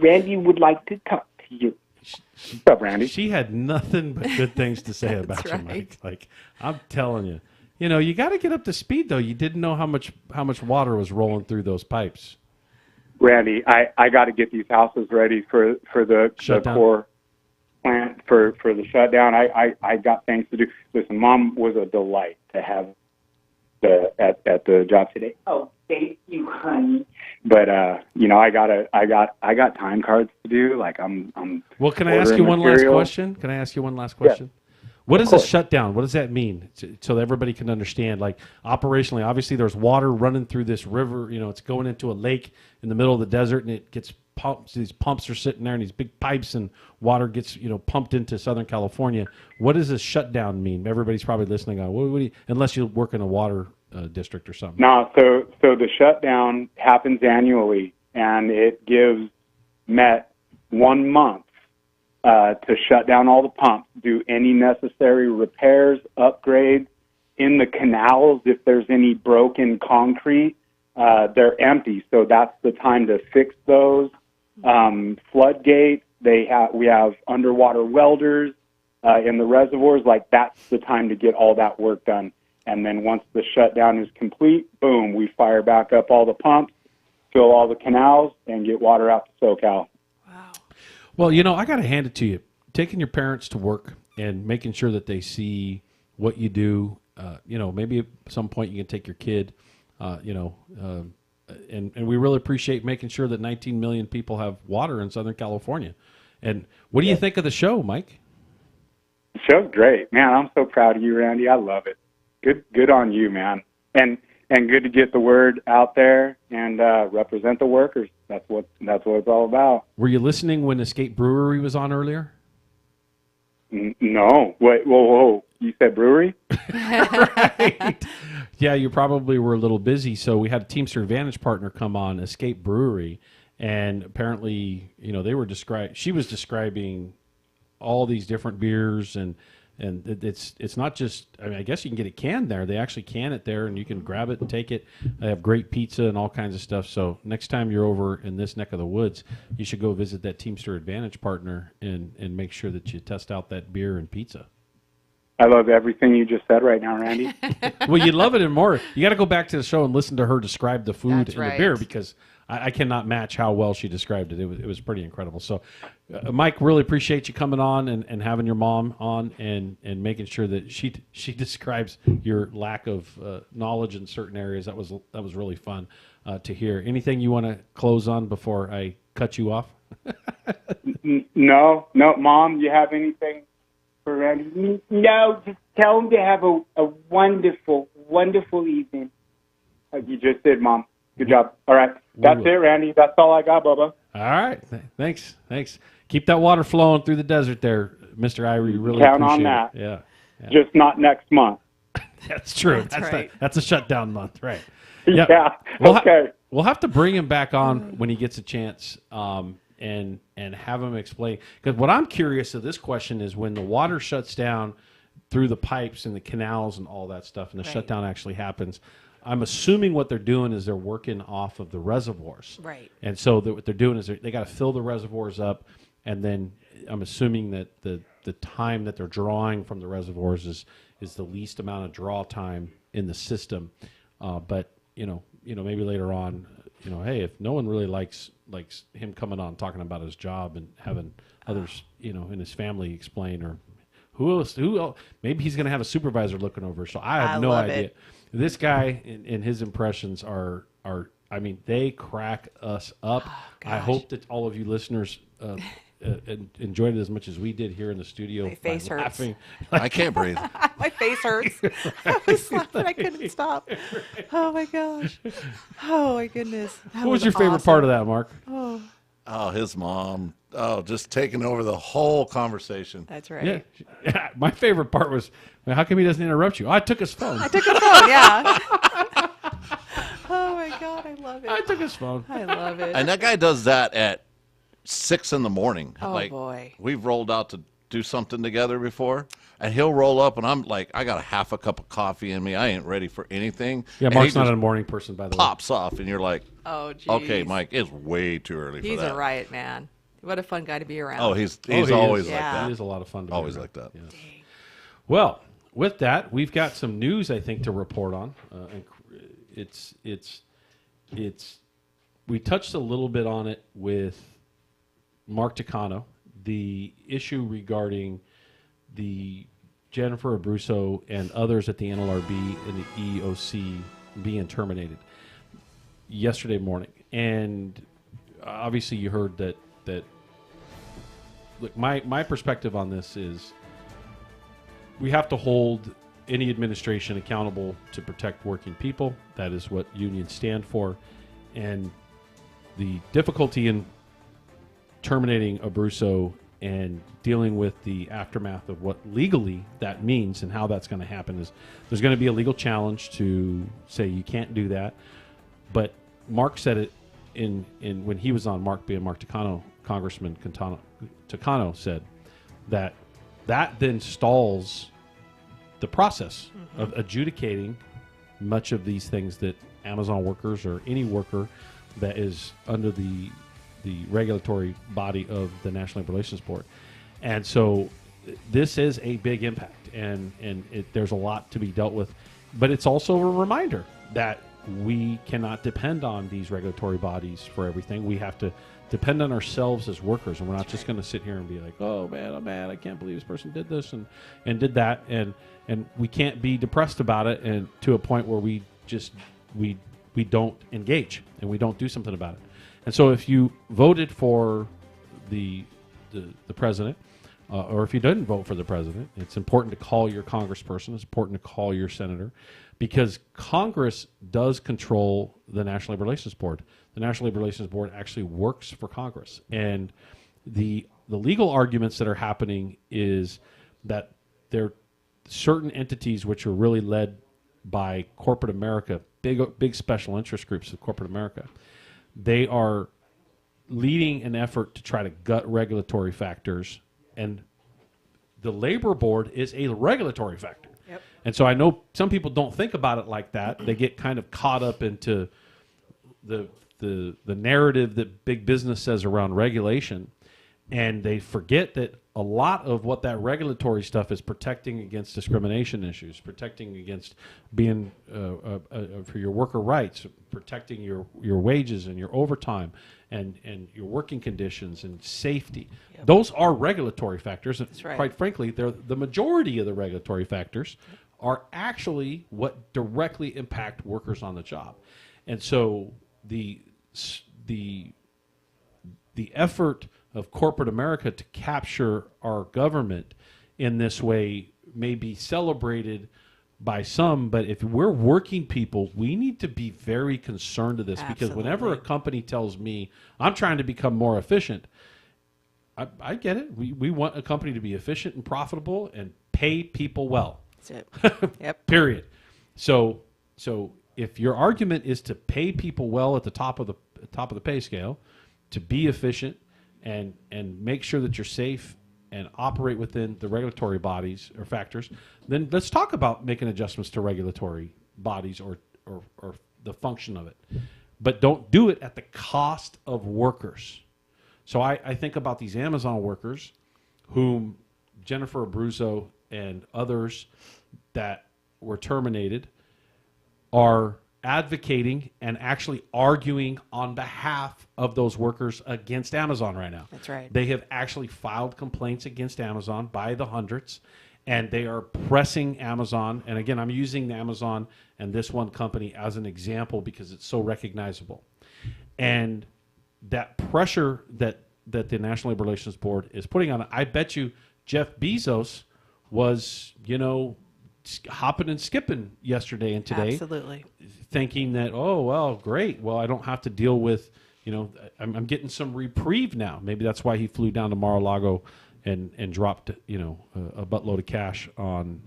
Randy would like to talk to you. What's up, Randy? She had nothing but good things to say about you, Mike. Like, I'm telling you. You got to get up to speed, though. You didn't know how much water was rolling through those pipes. Randy, I got to get these houses ready for the core plant for the shutdown. I got things to do. Listen, Mom was a delight to have at the job today. Oh, thank you, honey. But I got time cards to do. Like I'm. Well, can I ask you one last question? What is a shutdown? What does that mean? So that everybody can understand, like operationally, obviously there's water running through this river, it's going into a lake in the middle of the desert and it gets pumped. These pumps are sitting there and these big pipes and water gets, pumped into Southern California. What does a shutdown mean? Everybody's probably listening on, what do you, unless you work in a water district or something. No, so the shutdown happens annually and it gives Met 1 month to shut down all the pumps, do any necessary repairs, upgrades in the canals. If there's any broken concrete, they're empty. So that's the time to fix those. Floodgates, we have underwater welders in the reservoirs. Like, that's the time to get all that work done. And then once the shutdown is complete, boom, we fire back up all the pumps, fill all the canals, and get water out to SoCal. Well, I got to hand it to you. Taking your parents to work and making sure that they see what you do. Maybe at some point you can take your kid. And we really appreciate making sure that 19 million people have water in Southern California. And what do you think of the show, Mike? The show's great, man. I'm so proud of you, Randy. I love it. Good on you, man. And good to get the word out there and represent the workers. That's what it's all about. Were you listening when Escape Brewery was on earlier? No. Wait, whoa. You said brewery? Right. Yeah, you probably were a little busy. So we had a Teamster Advantage partner come on, Escape Brewery, and apparently, she was describing all these different beers and it's not just, I guess you can get it canned there. They actually can it there and you can grab it and take it. They have great pizza and all kinds of stuff. So next time you're over in this neck of the woods, you should go visit that Teamster Advantage partner and make sure that you test out that beer and pizza. I love everything you just said right now, Randy. Well, you'd love it and more. You got to go back to the show and listen to her describe the food That's and right. the beer because I cannot match how well she described it. It was pretty incredible. So, Mike, really appreciate you coming on and having your mom on and making sure that she describes your lack of knowledge in certain areas. That was really fun to hear. Anything you want to close on before I cut you off? No, Mom, you have anything for Randy? No, just tell him to have a wonderful, wonderful evening. You just did, Mom. Good job. All right. That's it, Randy. That's all I got, Bubba. All right. Thanks. Keep that water flowing through the desert there, Mr. Irie. Really Count on appreciate that. it. Yeah. Just not next month. That's true. That's right. That's a shutdown month, right? Yeah. Okay. We'll have to bring him back on when he gets a chance and have him explain. Because what I'm curious of this question is when the water shuts down through the pipes and the canals and all that stuff and the shutdown actually happens, I'm assuming what they're doing is they're working off of the reservoirs. Right. And so what they're doing is they got to fill the reservoirs up, and then I'm assuming that the time that they're drawing from the reservoirs is the least amount of draw time in the system. But maybe later on, hey, if no one really likes him coming on talking about his job and having others, in his family explain, or who else, maybe he's going to have a supervisor looking over. So I have no idea. It. This guy and his impressions are they crack us up. I hope that all of you listeners enjoyed it as much as we did here in the studio. My face hurts. Laughing. I can't breathe. My face hurts. I was laughing. I couldn't stop. Oh my gosh. Oh my goodness. That What was your favorite part of that, Mark? Oh, his mom. Oh, just taking over the whole conversation. That's right. Yeah. My favorite part was, how come he doesn't interrupt you? I took his phone. I took his phone, yeah. Oh my God, I love it. I took his phone. I love it. And that guy does that at 6 a.m. Oh, boy. We've rolled out to do something together before, and he'll roll up, and I'm like, I got a half a cup of coffee in me. I ain't ready for anything. Yeah, And Mark's he not just a morning person, by the way. pops off, and you're like, Oh, geez. okay, Mike, it's way too early He's for that. a riot man. What a fun guy to be around. Oh, he's he always is. like Yeah. that. He is a lot of fun to be Always around. like that. Yeah. Well, with that, we've got some news, I think, to report on. And we touched a little bit on it with Mark Takano, the issue regarding the Jennifer Abruzzo and others at the NLRB and the EEOC being terminated yesterday morning. And obviously you heard that look, my perspective on this is we have to hold any administration accountable to protect working people. That is what unions stand for. And the difficulty in terminating Abruzzo and dealing with the aftermath of what legally that means and how that's going to happen is there's going to be a legal challenge to say you can't do that. But Mark said it in when he was on, Mark Takano, Congressman Takano said that then stalls the process of adjudicating much of these things that Amazon workers or any worker that is under the regulatory body of the National Labor Relations Board. And so this is a big impact, and there's a lot to be dealt with. But it's also a reminder that we cannot depend on these regulatory bodies for everything. We have to depend on ourselves as workers, and we're not just going to sit here and be like, oh man, I'm mad, I can't believe this person did this and did that, and we can't be depressed about it and to a point where we don't engage and we don't do something about it. And so if you voted for the president, or if you didn't vote for the president, it's important to call your congressperson, it's important to call your senator, because Congress does control the National Labor Relations Board. The National Labor Relations Board actually works for Congress. And the legal arguments that are happening is that there are certain entities which are really led by corporate America, big special interest groups of corporate America. They are leading an effort to try to gut regulatory factors, and the labor board is a regulatory factor. Yep. And so I know some people don't think about it like that. They get kind of caught up into the narrative that big business says around regulation, and they forget that a lot of what that regulatory stuff is protecting against discrimination issues, protecting against being for your worker rights, protecting your wages and your overtime and your working conditions and safety. Yep. Those are regulatory factors. That's right. Quite frankly, they're the majority of the regulatory factors are actually what directly impact workers on the job. And so the effort of corporate America to capture our government in this way may be celebrated by some, but if we're working people, we need to be very concerned of this. Absolutely. Because whenever a company tells me I'm trying to become more efficient, I get it. We want a company to be efficient and profitable and pay people well. That's it. Yep. Period. So if your argument is to pay people well at the top of the pay scale, to be efficient and make sure that you're safe and operate within the regulatory bodies or factors, then let's talk about making adjustments to regulatory bodies or the function of it. But don't do it at the cost of workers. So I think about these Amazon workers whom Jennifer Abruzzo and others that were terminated are advocating and actually arguing on behalf of those workers against Amazon right now. That's right. They have actually filed complaints against Amazon by the hundreds, and they are pressing Amazon. And again, I'm using Amazon and this one company as an example because it's so recognizable. And that pressure that the National Labor Relations Board is putting on it, I bet you Jeff Bezos was, hopping and skipping yesterday and today. Absolutely. Thinking that, oh, well, great. Well, I don't have to deal with, I'm getting some reprieve now. Maybe that's why he flew down to Mar-a-Lago and dropped, a buttload of cash on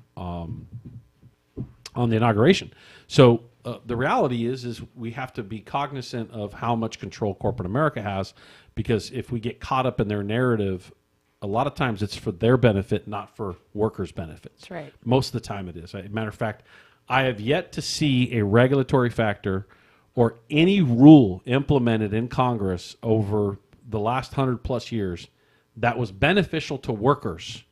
the inauguration. So the reality is we have to be cognizant of how much control corporate America has, because if we get caught up in their narrative, a lot of times it's for their benefit, not for workers' benefits. That's right. Most of the time it is. As a matter of fact, I have yet to see a regulatory factor or any rule implemented in Congress over the last 100+ years that was beneficial to workers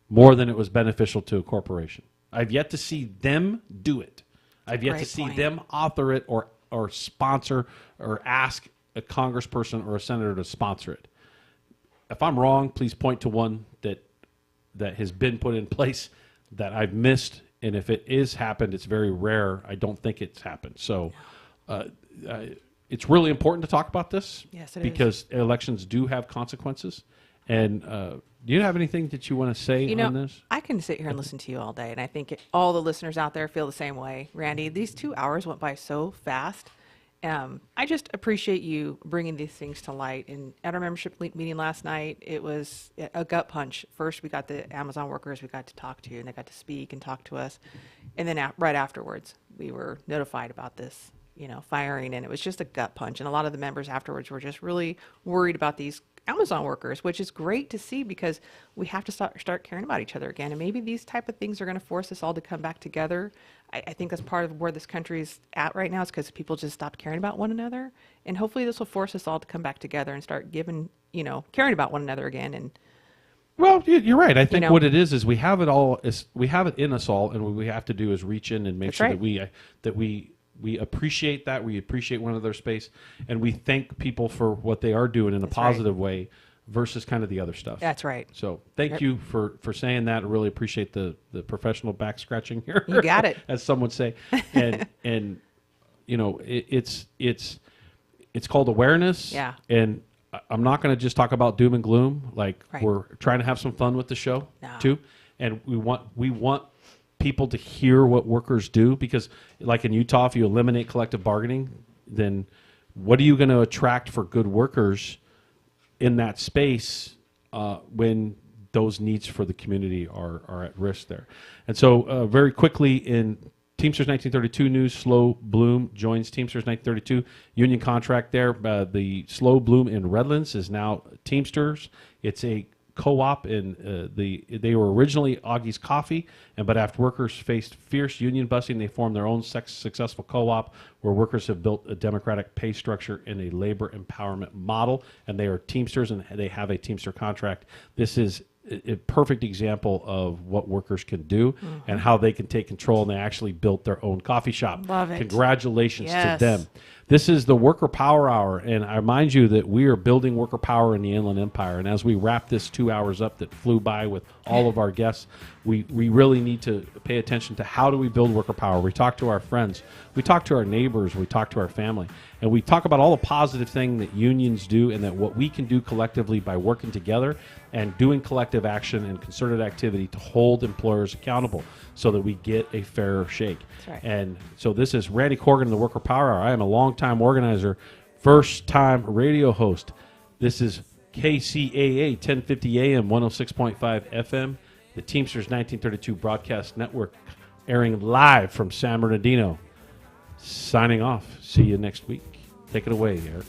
more than it was beneficial to a corporation. I've yet to see them do it. I've yet to see them author it or sponsor or ask a congressperson or a senator to sponsor it. If I'm wrong, please point to one that has been put in place that I've missed. And if it is happened, it's very rare. I don't think it's happened. So it's really important to talk about this. Yes, it is. Because elections do have consequences. And do you have anything that you want to say on this? I can sit here and listen to you all day, and I think all the listeners out there feel the same way. Randy, these 2 hours went by so fast. I just appreciate you bringing these things to light. And at our membership meeting last night, it was a gut punch. First, we got the Amazon workers we got to talk to, and they got to speak and talk to us. And then right afterwards, we were notified about this, firing, and it was just a gut punch. And a lot of the members afterwards were just really worried about these Amazon workers, which is great to see because we have to start caring about each other again. And maybe these type of things are going to force us all to come back together. I think that's part of where this country is at right now, is because people just stopped caring about one another. And hopefully this will force us all to come back together and start caring about one another again. And well, you're right. I think what it is we have it all. We have it in us all, and what we have to do is reach in and make sure that we appreciate that. We appreciate one another's space, and we thank people for what they are doing in a positive way versus kind of the other stuff. That's right. So thank you for saying that. I really appreciate the professional back scratching here. You got it. As some would say. And it's called awareness. Yeah. And I'm not going to just talk about doom and gloom. We're trying to have some fun with the show too. And we want people to hear what workers do, because like in Utah, if you eliminate collective bargaining, then what are you going to attract for good workers in that space when those needs for the community are at risk there? And so very quickly in Teamsters 1932 news, Slow Bloom joins Teamsters 1932 union contract there. The Slow Bloom in Redlands is now Teamsters. It's a co-op, and they were originally Augie's Coffee, but after workers faced fierce union busting, they formed their own successful co-op where workers have built a democratic pay structure in a labor empowerment model, and they are Teamsters, and they have a Teamster contract. This is a perfect example of what workers can do and how they can take control, and they actually built their own coffee shop. Love it. Congratulations to them. This is the Worker Power Hour, and I remind you that we are building worker power in the Inland Empire. And as we wrap this 2 hours up that flew by with all of our guests, we really need to pay attention to how do we build worker power. We talk to our friends, we talk to our neighbors, we talk to our family, and we talk about all the positive things that unions do and that what we can do collectively by working together and doing collective action and concerted activity to hold employers accountable so that we get a fairer shake. That's right. And so this is Randy Corrigan, the Worker Power Hour. I am a longtime organizer, first-time radio host. This is KCAA 1050 AM, 106.5 FM, the Teamsters 1932 Broadcast Network, airing live from San Bernardino. Signing off. See you next week. Take it away, Eric.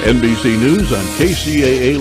NBC News on KCAA